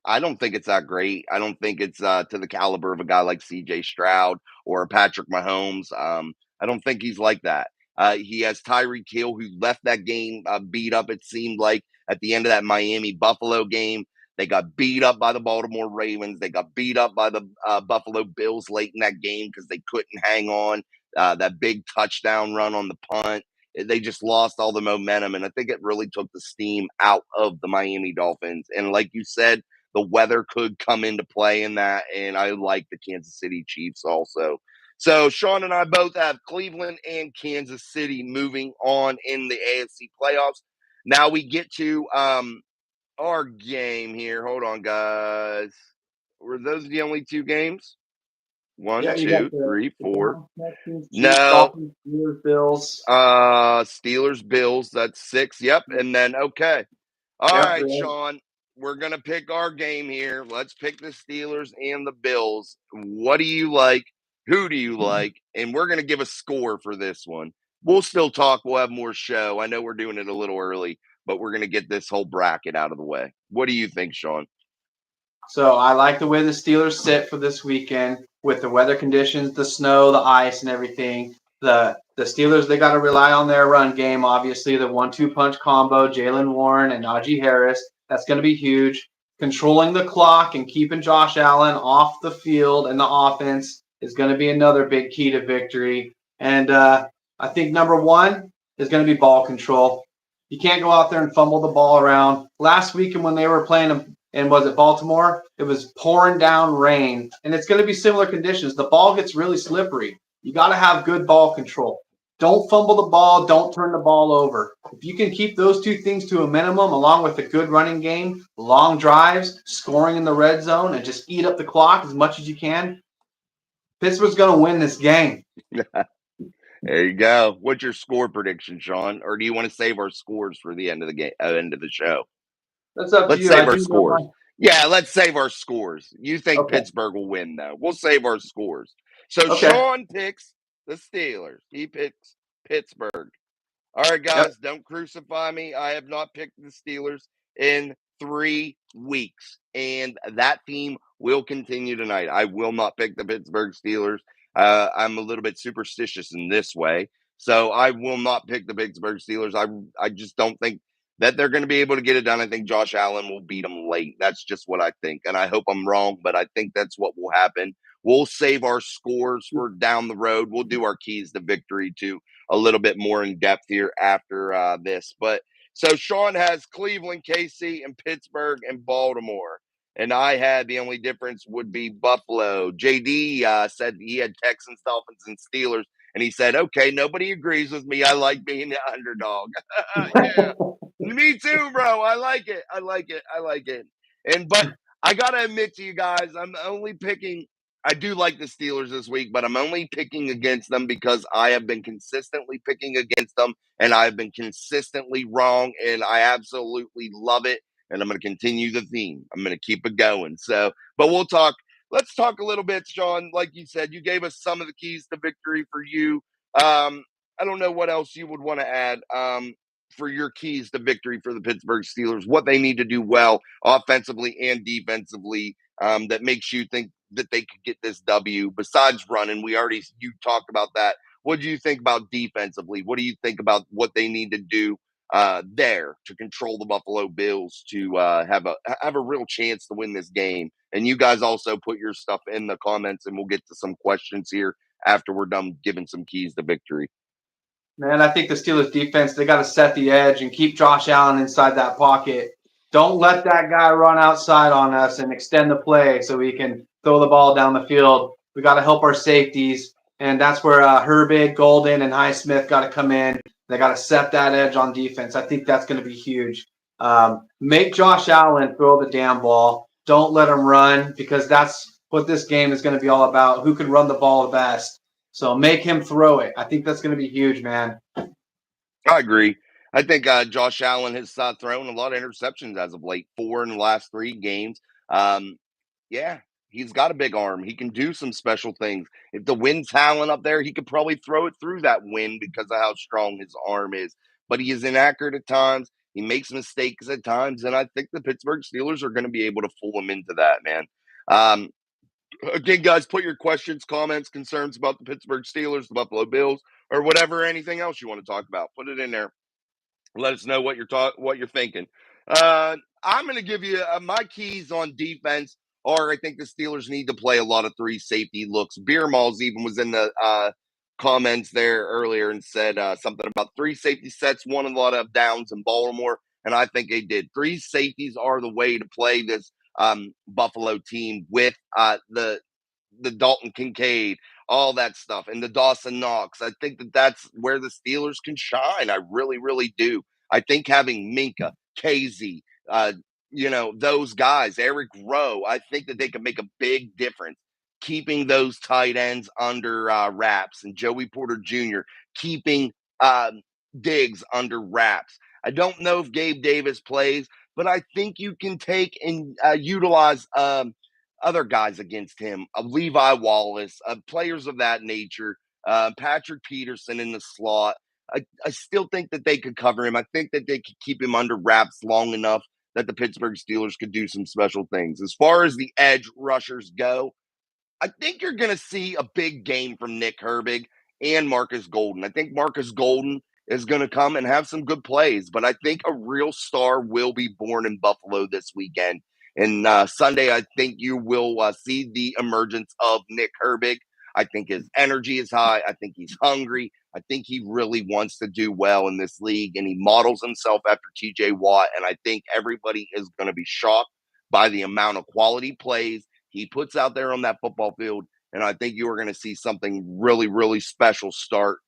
I don't think it's that great. I don't think it's to the caliber of a guy like CJ Stroud or Patrick Mahomes. I don't think he's like that. He has Tyreek Hill, who left that game beat up, it seemed like, at the end of that Miami Buffalo game. They got beat up by the Baltimore Ravens. They got beat up by the Buffalo Bills late in that game because they couldn't hang on. That big touchdown run on the punt. They just lost all the momentum. And I think it really took the steam out of the Miami Dolphins. And like you said, the weather could come into play in that. And I like the Kansas City Chiefs also. So Sean and I both have Cleveland and Kansas City moving on in the AFC playoffs. Now we get to our game here. Hold on, guys. Were those the only 2 games? One, Yeah, you got two, three, the four. Browns, Texans, Chiefs, No. Dolphins, Steelers, Bills. Steelers, Bills. That's 6. Yep. And then okay. All Yep. right, Sean. We're gonna pick our game here. Let's pick the Steelers and the Bills. What do you like? Who do you like? And we're gonna give a score for this one. We'll still talk. We'll have more show. I know we're doing it a little early, but we're gonna get this whole bracket out of the way. What do you think, Sean? So I like the way the Steelers sit for this weekend with the weather conditions, the snow, the ice, and everything. The Steelers, they got to rely on their run game. Obviously, the 1-2 punch combo, Jalen Warren and Najee Harris, that's going to be huge. Controlling the clock and keeping Josh Allen off the field and the offense is going to be another big key to victory. And I think number one is going to be ball control. You can't go out there and fumble the ball around. Last weekend when they were playing and was it Baltimore? It was pouring down rain, and it's going to be similar conditions. The ball gets really slippery. You got to have good ball control. Don't fumble the ball. Don't turn the ball over. If you can keep those two things to a minimum, along with a good running game, long drives, scoring in the red zone, and just eat up the clock as much as you can, Pittsburgh's going to win this game. There you go. What's your score prediction, Sean? Or do you want to save our scores for the end of the game, end of the show? That's up to Let's you. I save our do know my scores. Yeah, let's save our scores. You think okay. Pittsburgh will win, though. We'll save our scores. So Okay. Sean picks the Steelers. He picks Pittsburgh. All right, Yep. guys, don't crucify me. I have not picked the Steelers in 3 weeks, and that theme will continue tonight. I will not pick the Pittsburgh Steelers. I'm a little bit superstitious in this way, so I will not pick the Pittsburgh Steelers. I just don't think that they're going to be able to get it done. I think Josh Allen will beat them late. That's just what I think, and I hope I'm wrong, but I think that's what will happen. We'll save our scores for down the road. We'll do our keys to victory too a little bit more in depth here after this. But so Sean has Cleveland, KC, and Pittsburgh and Baltimore. And I had the only difference would be Buffalo. JD said he had Texans, Dolphins, and Steelers. And he said, okay, nobody agrees with me. I like being the underdog. Yeah. Me too, bro. I like it. I like it. I like it. But I gotta admit to you guys, I do like the Steelers this week, but I'm only picking against them because I have been consistently picking against them and I've been consistently wrong and I absolutely love it. And I'm going to continue the theme. I'm going to keep it going. So, but let's talk a little bit, Sean. Like you said, you gave us some of the keys to victory for you. I don't know what else you would want to add. For your keys to victory for the Pittsburgh Steelers, what they need to do well offensively and defensively that makes you think that they could get this W besides running. You talked about that. What do you think about defensively? What do you think about what they need to do there to control the Buffalo Bills to have a real chance to win this game? And you guys also put your stuff in the comments, and we'll get to some questions here after we're done giving some keys to victory. Man, I think the Steelers defense, they got to set the edge and keep Josh Allen inside that pocket. Don't let that guy run outside on us and extend the play so we can throw the ball down the field. We got to help our safeties, and that's where Herbig, Golden, and Highsmith got to come in. They got to set that edge on defense. I think that's going to be huge. Make Josh Allen throw the damn ball. Don't let him run because that's what this game is going to be all about. Who can run the ball the best? So make him throw it. I think that's going to be huge, man. I agree. I think Josh Allen has thrown a lot of interceptions as of late, 4 in the last 3 games. Yeah, he's got a big arm. He can do some special things. If the wind's howling up there, he could probably throw it through that wind because of how strong his arm is. But he is inaccurate at times. He makes mistakes at times, and I think the Pittsburgh Steelers are going to be able to fool him into that, man. Um, Again, guys, put your questions, comments, concerns about the Pittsburgh Steelers, the Buffalo Bills, or whatever, anything else you want to talk about. Put it in there. Let us know what you're thinking. I'm going to give you my keys on defense. Or I think the Steelers need to play a lot of 3 safety looks. Beer Malls even was in the comments there earlier and said something about 3 safety sets, won a lot of downs in Baltimore, and I think they did. 3 safeties are the way to play this Buffalo team with the Dalton Kincaid, all that stuff, and the Dawson Knox. I think that's where the Steelers can shine. I really, really do. I think having Minka, KZ, those guys, Eric Rowe, I think that they can make a big difference. keeping those tight ends under wraps, and Joey Porter Jr. keeping Diggs under wraps. I don't know if Gabe Davis plays, but I think you can take and utilize other guys against him, Levi Wallace, players of that nature, Patrick Peterson in the slot. I still think that they could cover him. I think that they could keep him under wraps long enough that the Pittsburgh Steelers could do some special things. As far as the edge rushers go, I think you're going to see a big game from Nick Herbig and Marcus Golden. I think Marcus Golden is going to come and have some good plays, but I think a real star will be born in Buffalo this weekend. And Sunday, I think you will see the emergence of Nick Herbig. I think his energy is high. I think he's hungry. I think he really wants to do well in this league, and he models himself after TJ Watt. And I think everybody is going to be shocked by the amount of quality plays he puts out there on that football field. And I think you are going to see something really, really special start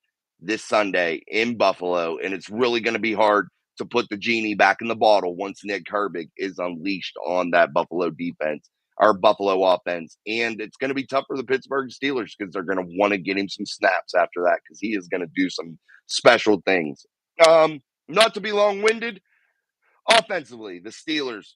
this Sunday in Buffalo. And it's really going to be hard to put the genie back in the bottle once Nick Herbig is unleashed on that Buffalo defense or Buffalo offense. And it's going to be tough for the Pittsburgh Steelers because they're going to want to get him some snaps after that because he is going to do some special things. Not to be long-winded, offensively, the Steelers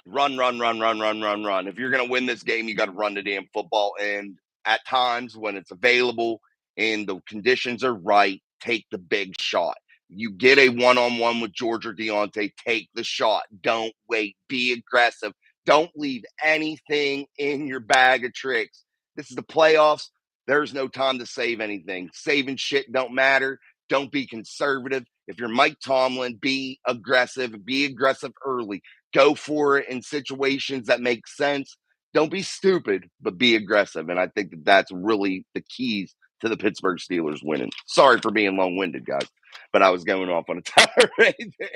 run, run, run, run, run, run, run. If you're going to win this game, you got to run the damn football. And at times when it's available and the conditions are right, take the big shot. You get a one-on-one with George or Deontay, take the shot. Don't wait. Be aggressive. Don't leave anything in your bag of tricks. This is the playoffs. There's no time to save anything. Saving shit don't matter. Don't be conservative. If you're Mike Tomlin, be aggressive. Be aggressive early. Go for it in situations that make sense. Don't be stupid, but be aggressive. And I think that that's really the keys to the Pittsburgh Steelers winning. Sorry for being long-winded, guys, but I was going off on a tirade there.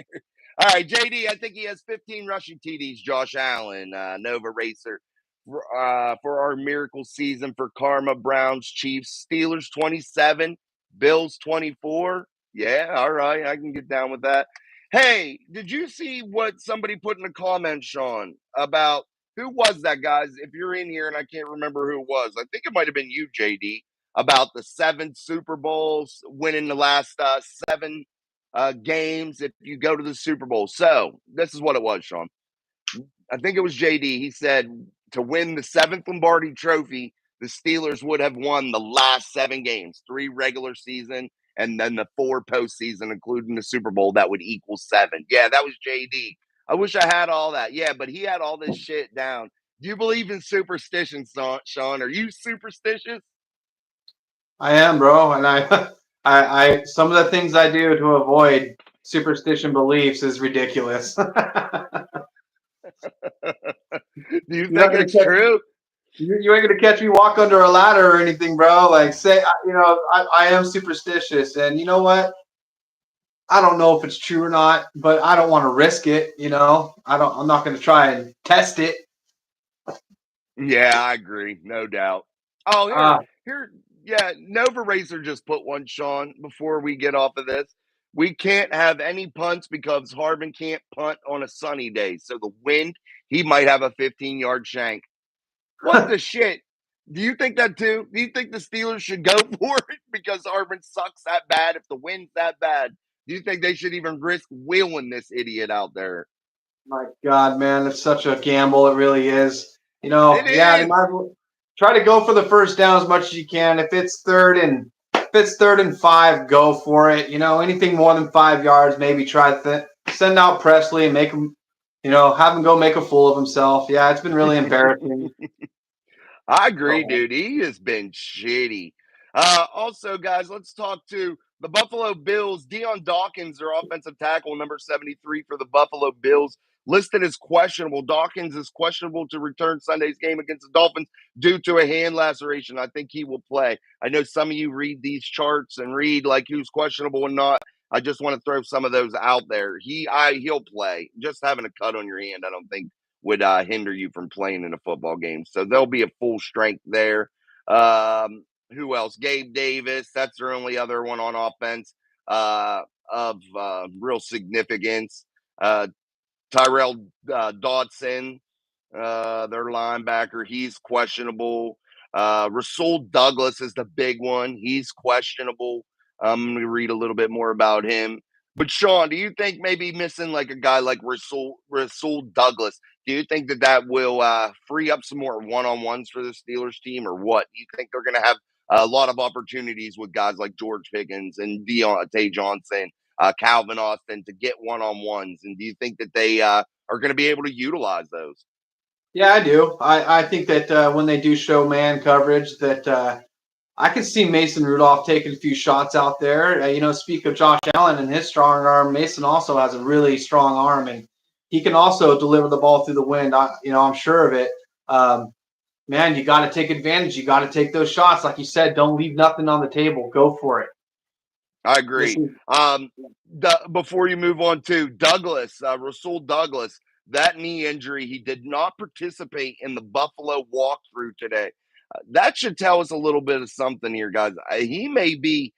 All right, JD, I think he has 15 rushing TDs. Josh Allen, Nova Racer, for our miracle season for Karma, Browns, Chiefs, Steelers 27, Bills 24. Yeah, all right, I can get down with that. Hey, did you see what somebody put in the comments, Sean, about who was that, guys? If you're in here and I can't remember who it was, I think it might have been you, JD, about the 7 Super Bowls, winning the last 7 games if you go to the Super Bowl. So this is what it was, Sean. I think it was JD. He said to win the 7th Lombardi trophy, the Steelers would have won the last 7 games, 3 regular season, and then the 4 postseason, including the Super Bowl, that would equal 7. Yeah, that was JD. I wish I had all that. Yeah, but he had all this shit down. Do you believe in superstition, Sean? Are you superstitious? I am, bro, and I some of the things I do to avoid superstition beliefs is ridiculous. Do you think it's true? You ain't gonna catch me walk under a ladder or anything, bro. Like, say, I am superstitious, and you know what? I don't know if it's true or not, but I don't want to risk it. I'm not gonna try and test it. Yeah, I agree, no doubt. Oh, here, yeah, Nova Racer just put one, Sean. Before we get off of this, we can't have any punts because Harbin can't punt on a sunny day. So the wind, he might have a 15-yard shank. What the shit? Do you think that too? Do you think the Steelers should go for it because Harbin sucks that bad? If the wind's that bad, do you think they should even risk wheeling this idiot out there? My God, man, it's such a gamble. It really is. They might as well try to go for the first down as much as you can. If it's third and 5, go for it. Anything more than 5 yards, maybe try to send out Presley and make him, have him go make a fool of himself. Yeah, it's been really embarrassing. I agree, dude. He has been shitty. Also, guys, let's talk to the Buffalo Bills. Deion Dawkins, their offensive tackle, number 73 for the Buffalo Bills, listed as questionable. Dawkins is questionable to return Sunday's game against the Dolphins due to a hand laceration. I think he will play. I know some of you read these charts and read like who's questionable and not. I just want to throw some of those out there. He'll play. Just having a cut on your hand, I don't think would hinder you from playing in a football game. So there'll be a full strength there. Who else? Gabe Davis. That's their only other one on offense of real significance. Tyrell Dodson, their linebacker, he's questionable. Rasul Douglas is the big one. He's questionable. I'm going to read a little bit more about him. But Sean, do you think maybe missing like a guy like Rasul Douglas, do you think that will free up some more one-on-ones for the Steelers team, or what? Do you think they're going to have a lot of opportunities with guys like George Pickens and Deontay Johnson, Calvin Austin to get one-on-ones? And do you think that they are going to be able to utilize those? Yeah, I do. I think that when they do show man coverage, that I can see Mason Rudolph taking a few shots out there. Speak of Josh Allen and his strong arm. Mason also has a really strong arm, and he can also deliver the ball through the wind. I'm sure of it. Man, you got to take advantage. You got to take those shots. Like you said, don't leave nothing on the table. Go for it. I agree. Before you move on to Douglas, Rasul Douglas, that knee injury, he did not participate in the Buffalo walkthrough today. That should tell us a little bit of something here, guys. He may be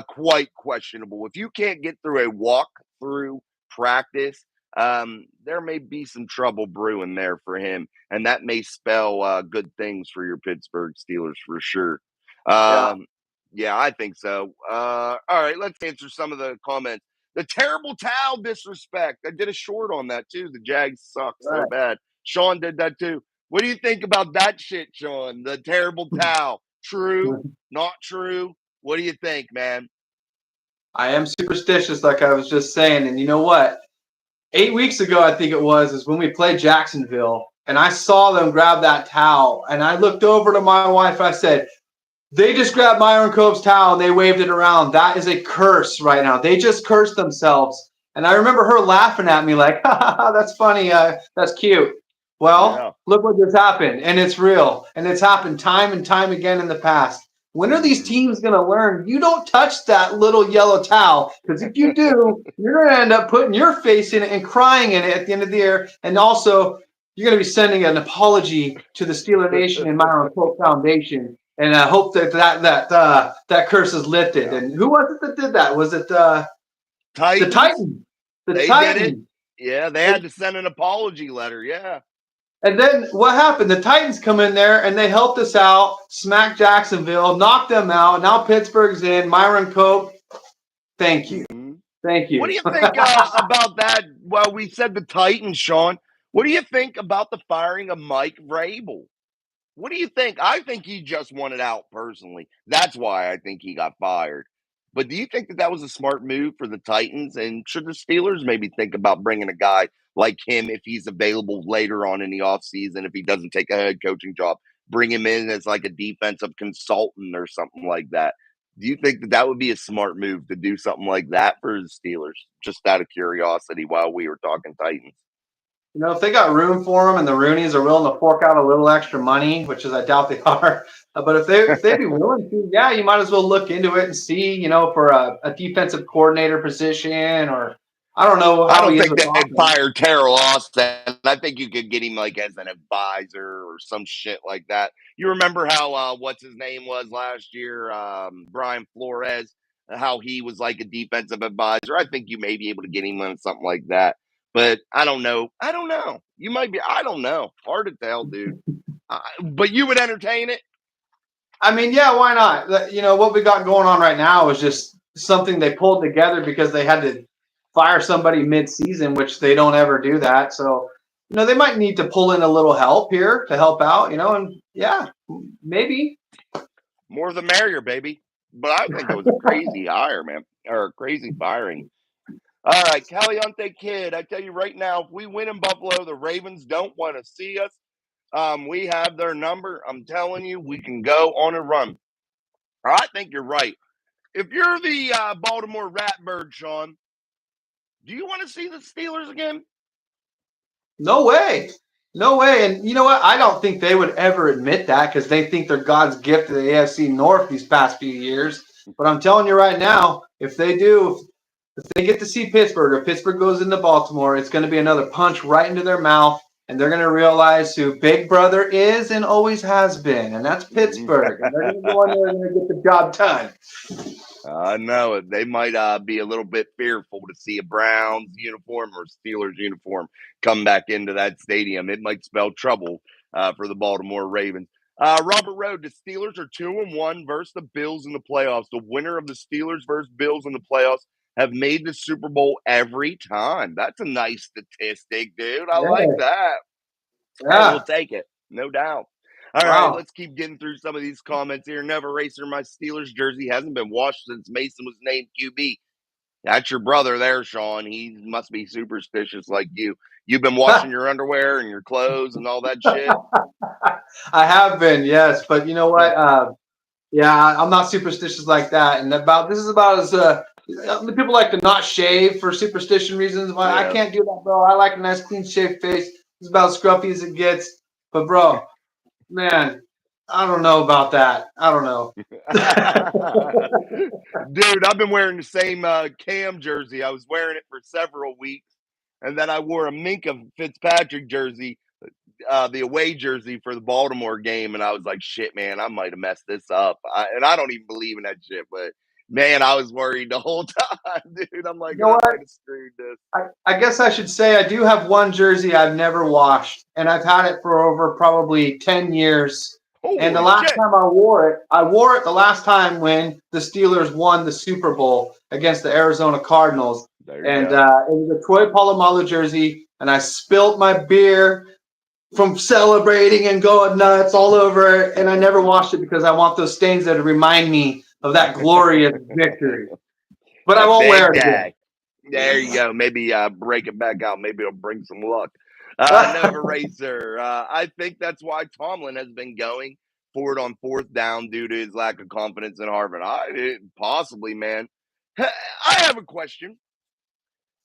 quite questionable. If you can't get through a walkthrough practice, there may be some trouble brewing there for him, and that may spell good things for your Pittsburgh Steelers for sure. Yeah. Yeah, I think so. All right, let's answer some of the comments. The terrible towel disrespect. I did a short on that too. The Jags suck so bad. Sean did that too. What do you think about that shit, Sean? The terrible towel. True? Not true? What do you think, man? I am superstitious, like I was just saying. And you know what? 8 weeks ago, I think it was, is when we played Jacksonville, and I saw them grab that towel. And I looked over to my wife and I said, they just grabbed Myron Cope's towel and they waved it around. That is a curse right now. They just cursed themselves. And I remember her laughing at me like, that's funny. That's cute. Well, Look what just happened. And it's real. And it's happened time and time again in the past. When are these teams going to learn? You don't touch that little yellow towel, because if you do, you're going to end up putting your face in it and crying in it at the end of the year. And also, you're going to be sending an apology to the Steeler Nation and Myron Cope Foundation. And I hope that curse is lifted. And who was it that did that? Was it Titans? The Titans? They did it. Yeah, they had to send an apology letter. Yeah. And then what happened? The Titans come in there and they helped us out, smack Jacksonville, knock them out. Now Pittsburgh's in. Myron Cope, thank you. Thank you. What do you think about that? Well, we said the Titans, Sean. What do you think about the firing of Mike Vrabel? What do you think? I think he just wanted out personally. That's why I think he got fired. But do you think that was a smart move for the Titans? And should the Steelers maybe think about bringing a guy like him if he's available later on in the offseason, if he doesn't take a head coaching job, bring him in as like a defensive consultant or something like that? Do you think that would be a smart move to do something like that for the Steelers? Just out of curiosity while we were talking Titans. If they got room for them and the Roonies are willing to fork out a little extra money, which is I doubt they are, but if they'd be willing to, yeah, you might as well look into it and see, for a defensive coordinator position, or I don't know. I don't think that they'd fire Terrell Austin. I think you could get him like as an advisor or some shit like that. You remember how what's his name was last year, Brian Flores, how he was like a defensive advisor. I think you may be able to get him on something like that. But I don't know. You might be. I don't know. Hard to tell, dude. But you would entertain it? I mean, yeah, why not? What we got going on right now is just something they pulled together because they had to fire somebody mid-season, which they don't ever do that. So, they might need to pull in a little help here to help out, and yeah, maybe. More the merrier, baby. But I think it was a crazy hire, man, or a crazy firing. All right, Caliente Kid, I tell you right now, if we win in Buffalo, the Ravens don't want to see us. We have their number. I'm telling you, we can go on a run. I think you're right. If you're the Baltimore Ratbird, Sean, do you want to see the Steelers again? No way. No way. And you know what? I don't think they would ever admit that because they think they're God's gift to the AFC North these past few years. But I'm telling you right now, if they do, if they get to see Pittsburgh or Pittsburgh goes into Baltimore, it's going to be another punch right into their mouth, and they're going to realize who Big Brother is and always has been, and that's Pittsburgh. And they're going to go in there and they're going to get the job done. I know it. They might be a little bit fearful to see a Browns uniform or Steelers uniform come back into that stadium. It might spell trouble for the Baltimore Ravens. Robert Road, the Steelers are 2-1 versus the Bills in the playoffs. The winner of the Steelers versus Bills in the playoffs have made the Super Bowl every time. That's a nice statistic, dude. I like Yeah. that. Hey, we'll Yeah. take it. No doubt. All right, Wow. let's keep getting through some of these comments here. Never Racer, my Steelers jersey hasn't been washed since Mason was named QB. That's your brother there, Sean. He must be superstitious like you. You've been washing your underwear and your clothes and all that shit. I have been, yes, but you know what? Yeah, I'm not superstitious like that. And this is about as people like to not shave for superstition reasons. Well, I Yeah. can't do that, bro. I like a nice clean shaved face. It's about as scruffy as it gets. But bro, man, I don't know about that. I don't know. Dude, I've been wearing the same Cam jersey. I was wearing it for several weeks. And then I wore a Minka Fitzpatrick jersey, the away jersey for the Baltimore game. And I was like, shit, man, I might have messed this up. And I don't even believe in that shit. But man, I was worried the whole time, dude. I'm like, You know I what? might have screwed this. I guess I should say I do have one jersey I've never washed, and I've had it for over probably 10 years. And the Holy last shit. time I wore it the last time when the Steelers won the Super Bowl against the Arizona Cardinals. There you And go. it was a Troy Polamalu jersey, and I spilled my beer from celebrating and going nuts all over it, and I never washed it because I want those stains that remind me of that glorious victory. But I A won't wear big it again. day. There you go. Maybe break it back out. Maybe it'll bring some luck. Nova Racer. I think that's why Tomlin has been going for it on fourth down due to his lack of confidence in Harvard. Possibly, man. I have a question.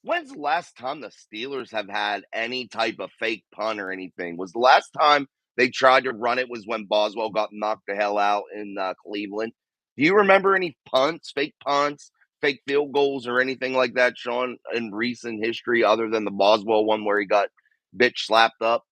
When's the last time the Steelers have had any type of fake punt or anything? Was the last time they tried to run it was when Boswell got knocked the hell out in Cleveland? Do you remember any punts, fake field goals, or anything like that, Sean, in recent history other than the Boswell one where he got bitch slapped up?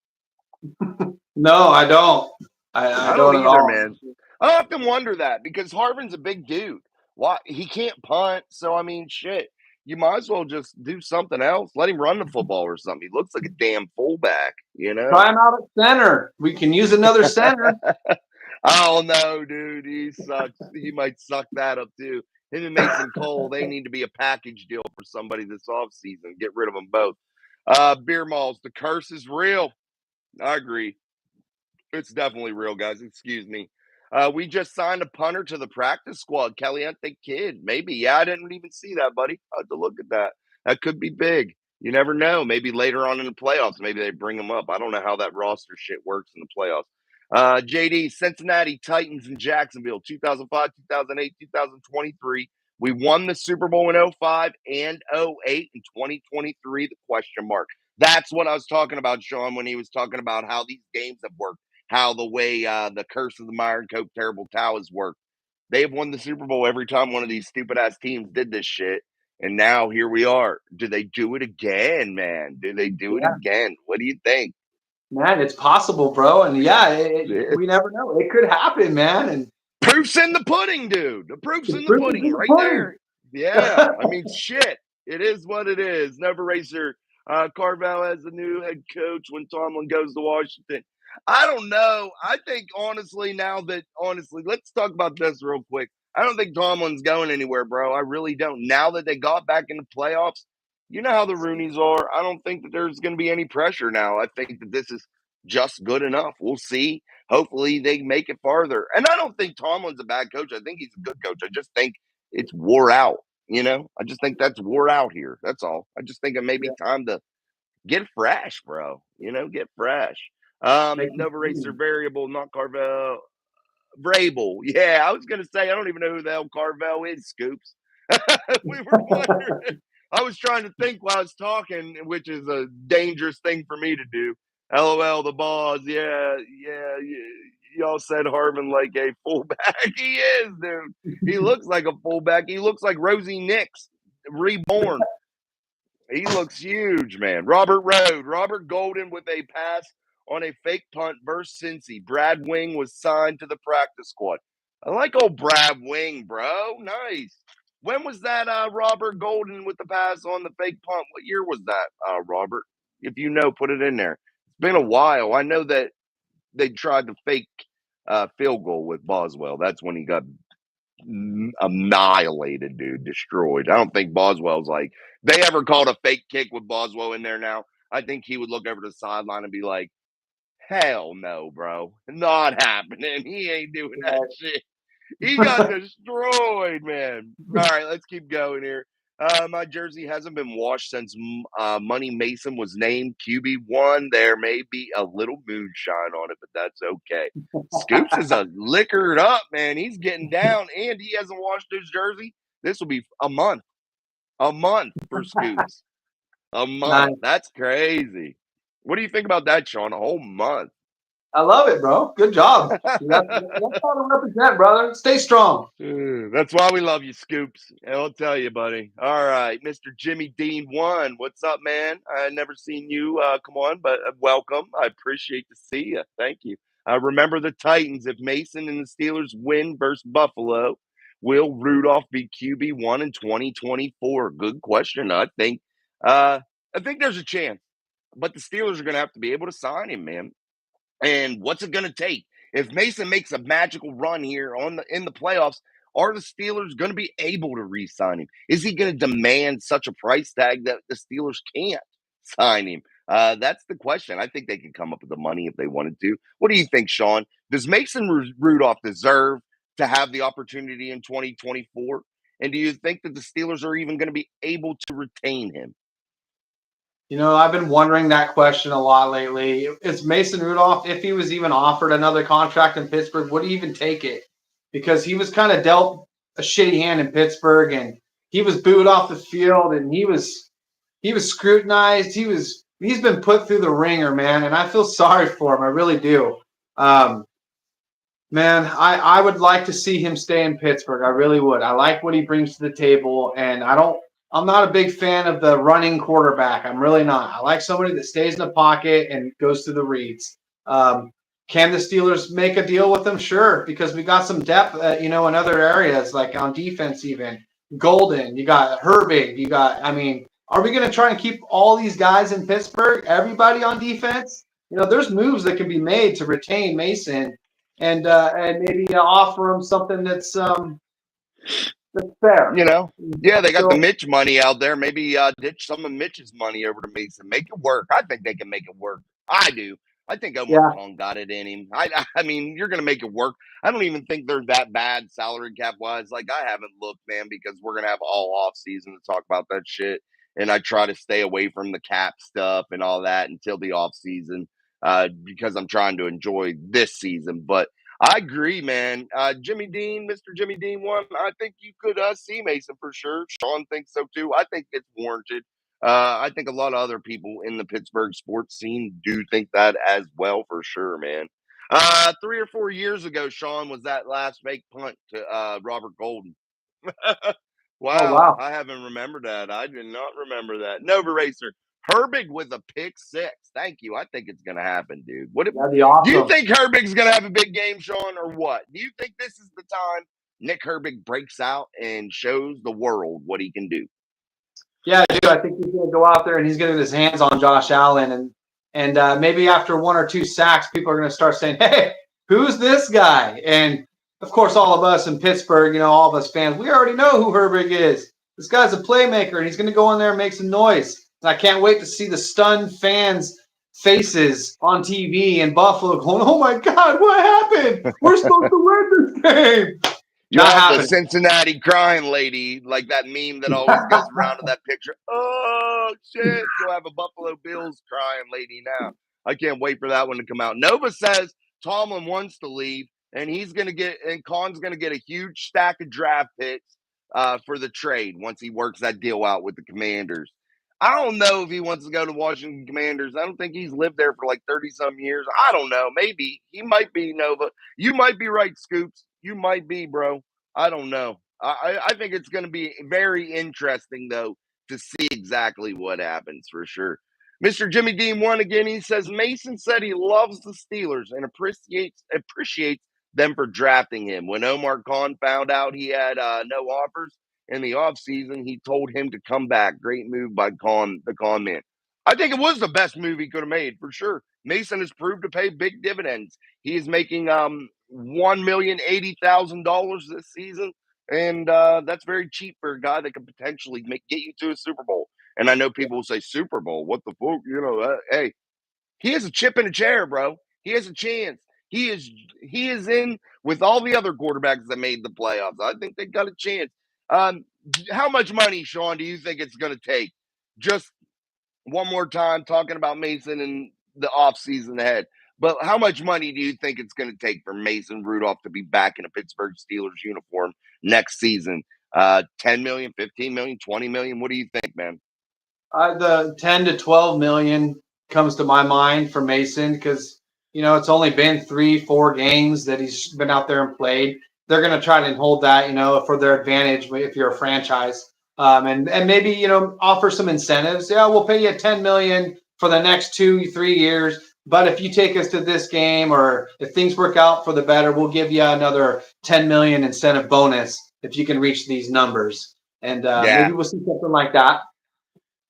No, I don't. I I don't don't at either, all. man. I often wonder that because Harvin's a big dude. Why he can't punt? So I mean, shit. You might as well just do something else. Let him run the football or something. He looks like a damn fullback, you know. Try him out at center. We can use another center. Oh no, dude, he sucks. He might suck that up too. Him and Mason Cole, they need to be a package deal for somebody this offseason. Get rid of them both. Beer malls, the curse is real. I agree. It's definitely real, guys. Excuse me. We just signed a punter to the practice squad, Caliente Kid. Maybe. Yeah, I didn't even see that, buddy. I have to look at that. That could be big. You never know. Maybe later on in the playoffs, maybe they bring him up. I don't know how that roster shit works in the playoffs. JD, Cincinnati Titans and Jacksonville, 2005, 2008, 2023. We won the Super Bowl in '05 and '08. In 2023, the question mark. That's what I was talking about, Sean, when he was talking about how these games have worked, how the way the curse of the Myron Cope Terrible Towers worked. They have won the Super Bowl every time one of these stupid ass teams did this shit. And now here we are. Do they do it again, man? Do they do it Yeah, again? What do you think? man, it's possible, bro. And yeah, It, we never know. It could happen, man. And proof's in the pudding, dude. The proof's the in the proof is pudding in the right pudding. there. Yeah. I mean, shit. It is what it is. Never Racer. Carvel as the new head coach when Tomlin goes to Washington. I don't know. I think honestly, let's talk about this real quick. I don't think Tomlin's going anywhere, bro. I really don't. Now that they got back in the playoffs, you know how the Roonies are. I don't think that there's going to be any pressure now. I think that this is just good enough. We'll see. Hopefully they make it farther. And I don't think Tomlin's a bad coach. I think he's a good coach. I just think it's wore out. I just think that's wore out here. That's all. I just think it may be Yeah, time to get fresh, bro. Get fresh. make it Nova Racer clean. variable, not Carvel. Vrabel. Yeah, I was gonna say I don't even know who the hell Carvel is, Scoops. We were wondering. I was trying to think while I was talking, which is a dangerous thing for me to do. LOL, the boss. Yeah, yeah. Y'all said Harmon like a fullback. He is, dude. He looks like a fullback. He looks like Rosie Nix reborn. He looks huge, man. Robert Road. Robert Golden with a pass on a fake punt versus Cincy. Brad Wing was signed to the practice squad. I like old Brad Wing, bro. Nice. When was that Robert Golden with the pass on the fake punt? What year was that, Robert? If you know, put it in there. It's been a while. I know that they tried to fake field goal with Boswell. That's when he got annihilated, dude, destroyed. I don't think Boswell's like they ever called a fake kick with Boswell in there now. I think he would look over the sideline and be like, hell no, bro. Not happening. He ain't doing that shit. He got destroyed, man. All right, let's keep going here. My jersey hasn't been washed since Money Mason was named QB1. There may be a little moonshine on it, but that's okay. Scoops is a liquored up, man. He's getting down, and he hasn't washed his jersey. This will be a month. A month for Scoops. A month. Nice. That's crazy. What do you think about that, Sean? A whole month. I love it, bro. Good job. That's how to represent, brother. Stay strong. That's why we love you, Scoops. I'll tell you, buddy. All right, Mr. Jimmy Dean one. What's up, man? I never seen you come on, but welcome. I appreciate to see you. Thank you. Remember the Titans. If Mason and the Steelers win versus Buffalo, will Rudolph be QB1 in 2024? Good question. I think there's a chance, but the Steelers are going to have to be able to sign him, man. And what's it going to take? If Mason makes a magical run here in the playoffs, are the Steelers going to be able to re-sign him? Is he going to demand such a price tag that the Steelers can't sign him? That's the question. I think they can come up with the money if they wanted to. What do you think, Sean? Does Mason Rudolph deserve to have the opportunity in 2024? And do you think that the Steelers are even going to be able to retain him? You know, I've been wondering that question a lot lately. Is Mason Rudolph, if he was even offered another contract in Pittsburgh, would he even take it? Because he was kind of dealt a shitty hand in Pittsburgh, and he was booed off the field, and he was scrutinized. He's been put through the ringer, man, and I feel sorry for him. I really do. Man, I would like to see him stay in Pittsburgh. I really would. I like what he brings to the table, and I'm not a big fan of the running quarterback. I'm really not. I like somebody that stays in the pocket and goes through the reads. Can the Steelers make a deal with him? Sure, because we got some depth, in other areas, like on defense even. Golden, you got Herbig, are we going to try and keep all these guys in Pittsburgh, everybody on defense? There's moves that can be made to retain Mason and maybe offer him something that's fair. Yeah, they got the Mitch money out there. Maybe ditch some of Mitch's money over to Mason. Make it work. I think they can make it work. I do. I think Omar Khan got it in him. I mean, you're going to make it work. I don't even think they're that bad salary cap wise. Like, I haven't looked, man, because we're going to have all off season to talk about that shit. And I try to stay away from the cap stuff and all that until the off season because I'm trying to enjoy this season. But I agree, man. Jimmy Dean, Mr. Jimmy Dean one. I think you could see Mason for sure. Sean thinks so too. I think it's warranted. I think a lot of other people in the Pittsburgh sports scene do think that as well, for sure, man. 3 or 4 years ago, Sean, was that last fake punt to Robert Golden. Oh, Wow, wow. I haven't remembered that. I did not remember that. Nova Racer. Herbig with a pick six. Thank you. I think it's going to happen, dude. That'd be awesome. Do you think Herbig's going to have a big game, Sean, or what? Do you think this is the time Nick Herbig breaks out and shows the world what he can do? Yeah, I do. I think he's going to go out there and he's going to get his hands on Josh Allen. And maybe after 1 or 2 sacks, people are going to start saying, hey, who's this guy? And, of course, all of us in Pittsburgh, all of us fans, we already know who Herbig is. This guy's a playmaker, and he's going to go in there and make some noise. And I can't wait to see the stunned fans' faces on TV in Buffalo going, oh, my God, what happened? We're supposed to win this game. You'll have the Cincinnati crying lady, like that meme that always goes around to that picture. Oh, shit. You'll have a Buffalo Bills crying lady now. I can't wait for that one to come out. Nova says Tomlin wants to leave, and Khan's going to get a huge stack of draft picks for the trade once he works that deal out with the Commanders. I don't know if he wants to go to Washington Commanders. I don't think he's lived there for like 30-some years. I don't know. Maybe. He might be, Nova. You might be right, Scoops. You might be, bro. I don't know. I think it's going to be very interesting, though, to see exactly what happens for sure. Mr. Jimmy Dean one again. He says Mason said he loves the Steelers and appreciates them for drafting him. When Omar Khan found out he had no offers in the offseason, he told him to come back. Great move by the Khan man. I think it was the best move he could have made for sure. Mason has proved to pay big dividends. He is making $1,080,000 this season, and that's very cheap for a guy that could potentially get you to a Super Bowl. And I know people will say Super Bowl, what the fuck, hey, he has a chip in a chair, bro. He has a chance. He is in with all the other quarterbacks that made the playoffs. I think they got a chance. Um, how much money, Sean, do you think it's going to take? Just one more time talking about Mason and the offseason ahead. But how much money do you think it's going to take for Mason Rudolph to be back in a Pittsburgh Steelers uniform next season? 10 million, 15 million, 20 million? What do you think, man? The 10 to 12 million comes to my mind for Mason because, it's only been 3, 4 games that he's been out there and played. They're going to try to hold that, for their advantage if you're a franchise. And maybe, offer some incentives. Yeah, we'll pay you 10 million for the next 2, 3 years. But if you take us to this game or if things work out for the better, we'll give you another 10 million incentive bonus if you can reach these numbers. And maybe Yeah. we'll see something like that.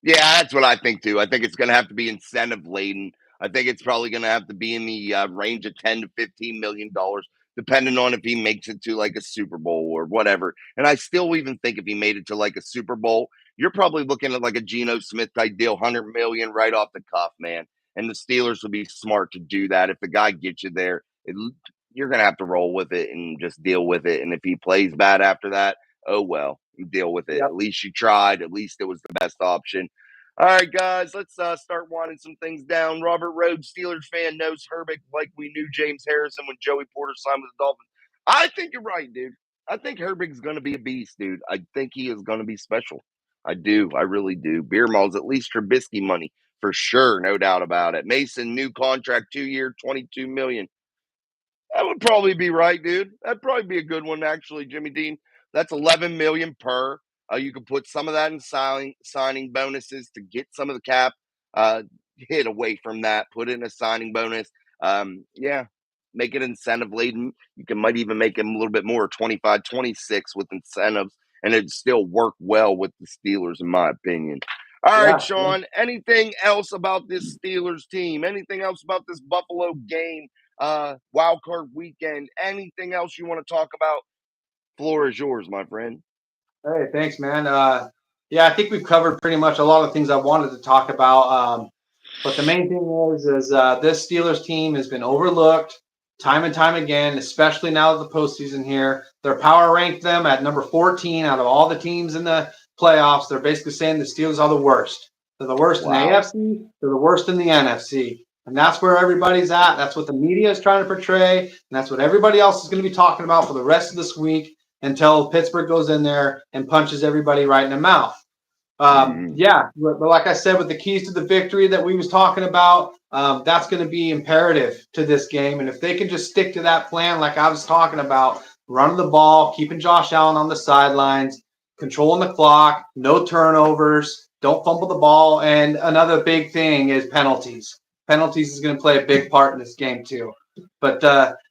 Yeah, that's what I think too. I think it's going to have to be incentive laden. I think it's probably going to have to be in the range of 10 to $15 million, depending on if he makes it to like a Super Bowl or whatever. And I still even think if he made it to like a Super Bowl, you're probably looking at like a Geno Smith type deal, 100 million right off the cuff, man. And the Steelers would be smart to do that. If the guy gets you there, you're going to have to roll with it and just deal with it. And if he plays bad after that, oh well, deal with it. Yep. At least you tried. At least it was the best option. All right, guys, let's start winding some things down. Robert Rhodes, Steelers fan, knows Herbig like we knew James Harrison when Joey Porter signed with the Dolphins. I think you're right, dude. I think Herbig's going to be a beast, dude. I think he is going to be special. I do. I really do. Beer Malls, at least Trubisky money for sure, no doubt about it. Mason, new contract, 2 year, 22 million. That would probably be right, dude. That'd probably be a good one, actually, Jimmy Dean. That's 11 million per. You could put some of that in signing bonuses to get some of the cap hit away from that. Put it in a signing bonus. Yeah, make it incentive laden. Might even make him a little bit more, 25, 26 with incentives, and it'd still work well with the Steelers, in my opinion. All right, Yeah. Sean. Anything else about this Steelers team? Anything else about this Buffalo game? Wildcard weekend? Anything else you want to talk about? Floor is yours, my friend. Hey, thanks, man. Yeah, I think we've covered pretty much a lot of things I wanted to talk about. But the main thing is this Steelers team has been overlooked time and time again, especially now that the postseason here. They're power ranked them at number 14 out of all the teams in the playoffs. They're basically saying the Steelers are the worst. They're the worst in the AFC. They're the worst in the NFC. And that's where everybody's at. That's what the media is trying to portray. And that's what everybody else is going to be talking about for the rest of this week until Pittsburgh goes in there and punches everybody right in the mouth. Yeah, but like I said, with the keys to the victory that we was talking about, that's going to be imperative to this game. And if they can just stick to that plan, like I was talking about, running the ball, keeping Josh Allen on the sidelines, controlling the clock, no turnovers, don't fumble the ball. And another big thing is penalties. Penalties is going to play a big part in this game too. But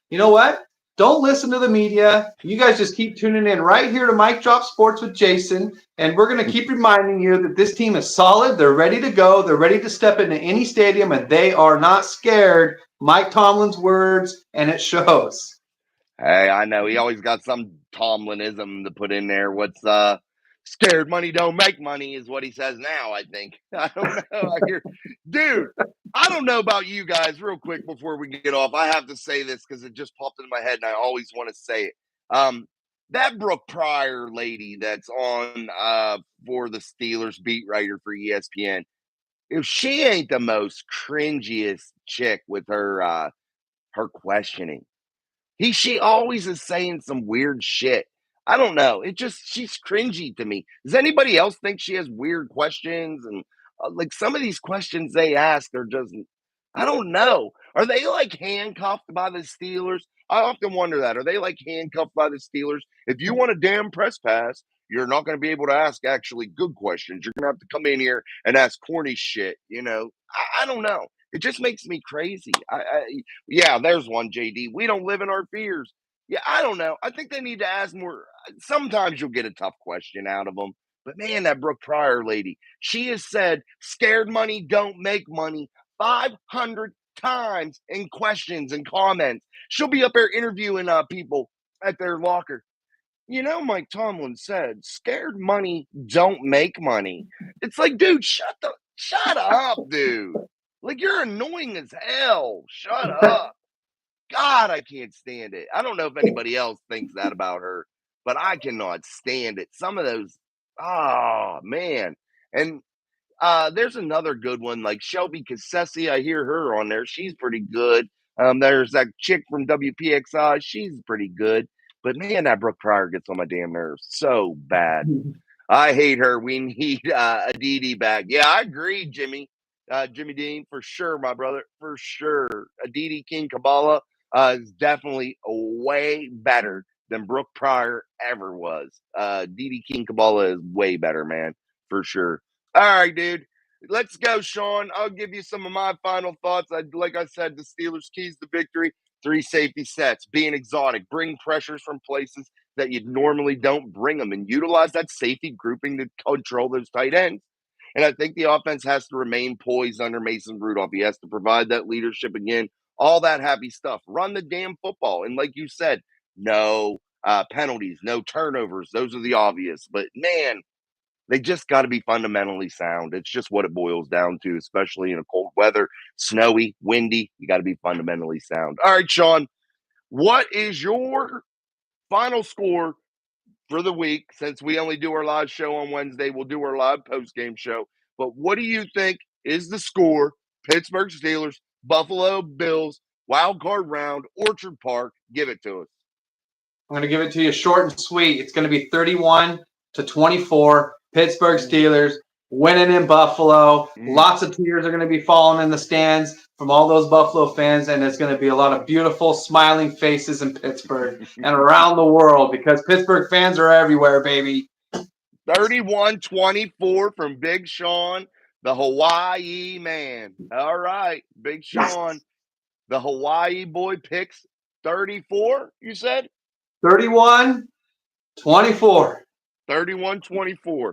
you know what? Don't listen to the media. You guys just keep tuning in right here to Mike Drop Sports with Jason. And we're going to keep reminding you that this team is solid. They're ready to go. They're ready to step into any stadium, and they are not scared. Mike Tomlin's words, and it shows. Hey, I know he always got some Tomlinism to put in there. What's scared money don't make money is what he says now, I think. I don't know. Dude, I don't know about you guys. Real quick before we get off, I have to say this because it just popped in my head and I always want to say it. That Brooke Pryor lady that's on for the Steelers beat writer for ESPN, if she ain't the most cringiest chick with her questioning. She always is saying some weird shit. I don't know. She's cringy to me. Does anybody else think she has weird questions? And like some of these questions they ask are just, I don't know. Are they like handcuffed by the Steelers? I often wonder that. Are they like handcuffed by the Steelers? If you want a damn press pass, you're not going to be able to ask actually good questions. You're going to have to come in here and ask corny shit. I don't know. It just makes me crazy. Yeah, there's one, JD. We don't live in our fears. Yeah, I don't know. I think they need to ask more. Sometimes you'll get a tough question out of them. But man, that Brooke Pryor lady, she has said, scared money don't make money 500 times in questions and comments. She'll be up there interviewing people at their locker. You know, Mike Tomlin said, "Scared money don't make money." It's like, dude, shut up, dude. Like, you're annoying as hell. Shut up. God, I can't stand it. I don't know if anybody else thinks that about her, but I cannot stand it. Some of those, oh man. And there's another good one, like Shelby Cassesi. I hear her on there. She's pretty good. There's that chick from WPXI. She's pretty good. But man, that Brooke Pryor gets on my damn nerves so bad. I hate her. We need Aditi back. Yeah, I agree, Jimmy. Jimmy Dean, for sure, my brother, for sure. Aditi King Kabbalah is definitely way better than Brooke Pryor ever was. Aditi King Kabbalah is way better, man, for sure. All right, dude. Let's go, Sean. I'll give you some of my final thoughts. Like I said, the Steelers' keys to victory: 3 safety sets, being exotic, bring pressures from places that you normally don't bring them, and utilize that safety grouping to control those tight ends. And I think the offense has to remain poised under Mason Rudolph. He has to provide that leadership again, all that happy stuff. Run the damn football. And like you said, no penalties, no turnovers. Those are the obvious. But man, they just got to be fundamentally sound. It's just what it boils down to, especially in a cold weather, snowy, windy. You got to be fundamentally sound. All right, Sean, what is your final score for the week? Since we only do our live show on Wednesday, we'll do our live post-game show. But what do you think is the score? Pittsburgh Steelers, Buffalo Bills, wild card round, Orchard Park. Give it to us. I'm going to give it to you short and sweet. It's going to be 31-24. Pittsburgh Steelers winning in Buffalo. Lots of tears are going to be falling in the stands from all those Buffalo fans, and there's going to be a lot of beautiful, smiling faces in Pittsburgh and around the world because Pittsburgh fans are everywhere, baby. 31-24 from Big Sean, the Hawaii man. All right, Big Sean, the Hawaii boy picks 34, you said? 31-24. 31-24.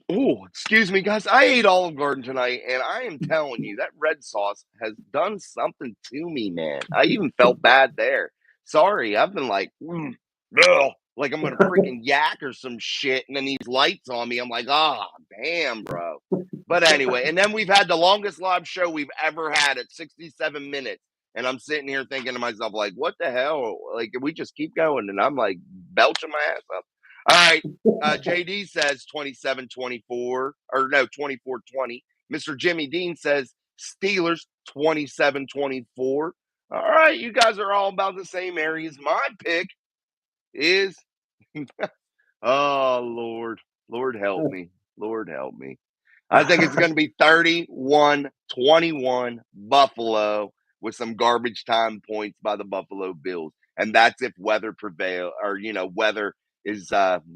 Oh, excuse me, guys. I ate Olive Garden tonight, and I am telling you, that red sauce has done something to me, man. I even felt bad there. Sorry, I've been like, like I'm gonna freaking yak or some shit, and then these lights on me. I'm like, oh, damn, bro. But anyway, and then we've had the longest live show we've ever had at 67 minutes. And I'm sitting here thinking to myself, like, what the hell? Like, we just keep going. And I'm like belching my ass up. All right. JD says 27-24, or no, 24-20. Mr. Jimmy Dean says Steelers 27-24. All right. You guys are all about the same areas. My pick is, oh, Lord. Lord help me. Lord help me. I think it's going to be 31-21 Buffalo with some garbage time points by the Buffalo Bills. And that's if weather prevail or, weather is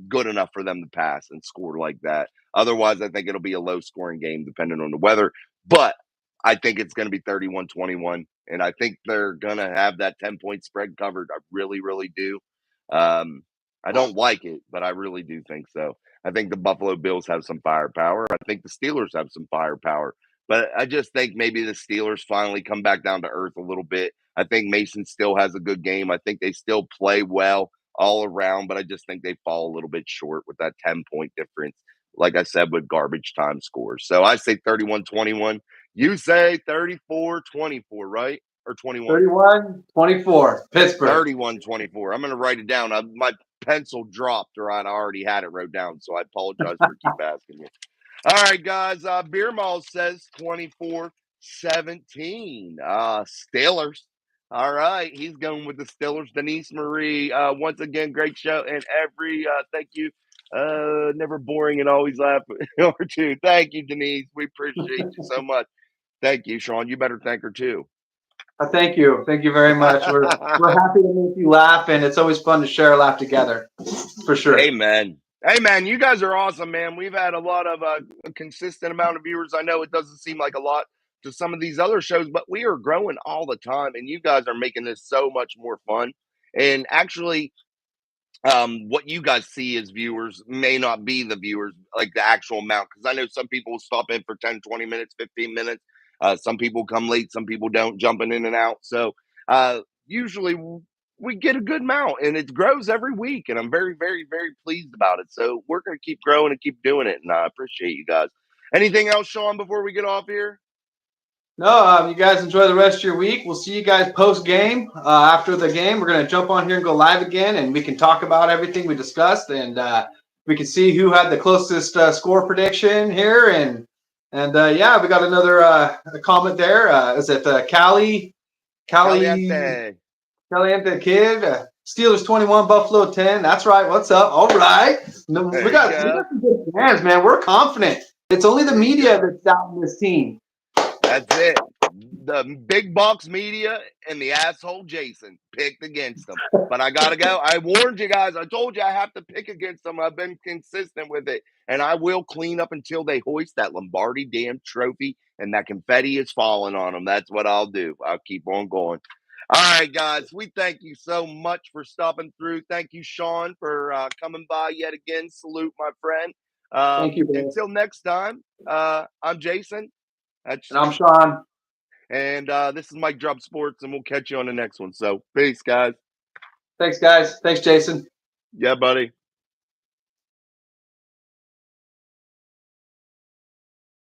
good enough for them to pass and score like that. Otherwise, I think it'll be a low scoring game depending on the weather. But I think it's going to be 31-21. And I think they're going to have that 10-point spread covered. I really, really do. I don't like it, but I really do think so. I think the Buffalo Bills have some firepower. I think the Steelers have some firepower. But I just think maybe the Steelers finally come back down to earth a little bit. I think Mason still has a good game. I think they still play well all around, but I just think they fall a little bit short with that 10-point difference, like I said, with garbage time scores. So I say 31-21. You say 34-24, right? Or 21? 31-24, Pittsburgh. 31-24. I'm going to write it down. My pencil dropped, or I'd already had it wrote down, so I apologize for keep asking you. All right, guys. Beer Mall says 24-17. Steelers. All right, he's going with the Steelers. Denise Marie, once again, great show. And every thank you. Never boring and always laughing or two. Thank you, Denise. We appreciate you so much. Thank you, Sean. You better thank her too. Thank you. Thank you very much. We're happy to make you laugh, and it's always fun to share a laugh together, for sure. Amen. Hey, man, you guys are awesome, man. We've had a lot of a consistent amount of viewers. I know it doesn't seem like a lot to some of these other shows, but we are growing all the time, and you guys are making this so much more fun. And actually, what you guys see as viewers may not be the viewers, like the actual amount, because I know some people will stop in for 10, 20 minutes, 15 minutes. Some people come late, some people don't, jumping in and out. So usually we get a good amount, and it grows every week, and I'm very, very, very pleased about it. So we're going to keep growing and keep doing it, and I appreciate you guys. Anything else, Sean, before we get off here? No, you guys enjoy the rest of your week. We'll see you guys post game. After the game, we're going to jump on here and go live again, and we can talk about everything we discussed, and we can see who had the closest score prediction here. And yeah, we got another comment there. Is it Caliente Kid? Steelers 21, Buffalo 10. That's right. What's up? All right. We got some good fans, man. We're confident. It's only the media that's doubting this team. That's it. The big box media and the asshole Jason picked against them. But I got to go. I warned you guys. I told you I have to pick against them. I've been consistent with it. And I will clean up until they hoist that Lombardi damn trophy and that confetti is falling on them. That's what I'll do. I'll keep on going. All right, guys. We thank you so much for stopping through. Thank you, Sean, for coming by yet again. Salute, my friend. Thank you, bro. Until next time, I'm Jason. And I'm Sean. And this is Mike Drop Sports, and we'll catch you on the next one. So, peace, guys. Thanks, guys. Thanks, Jason. Yeah, buddy.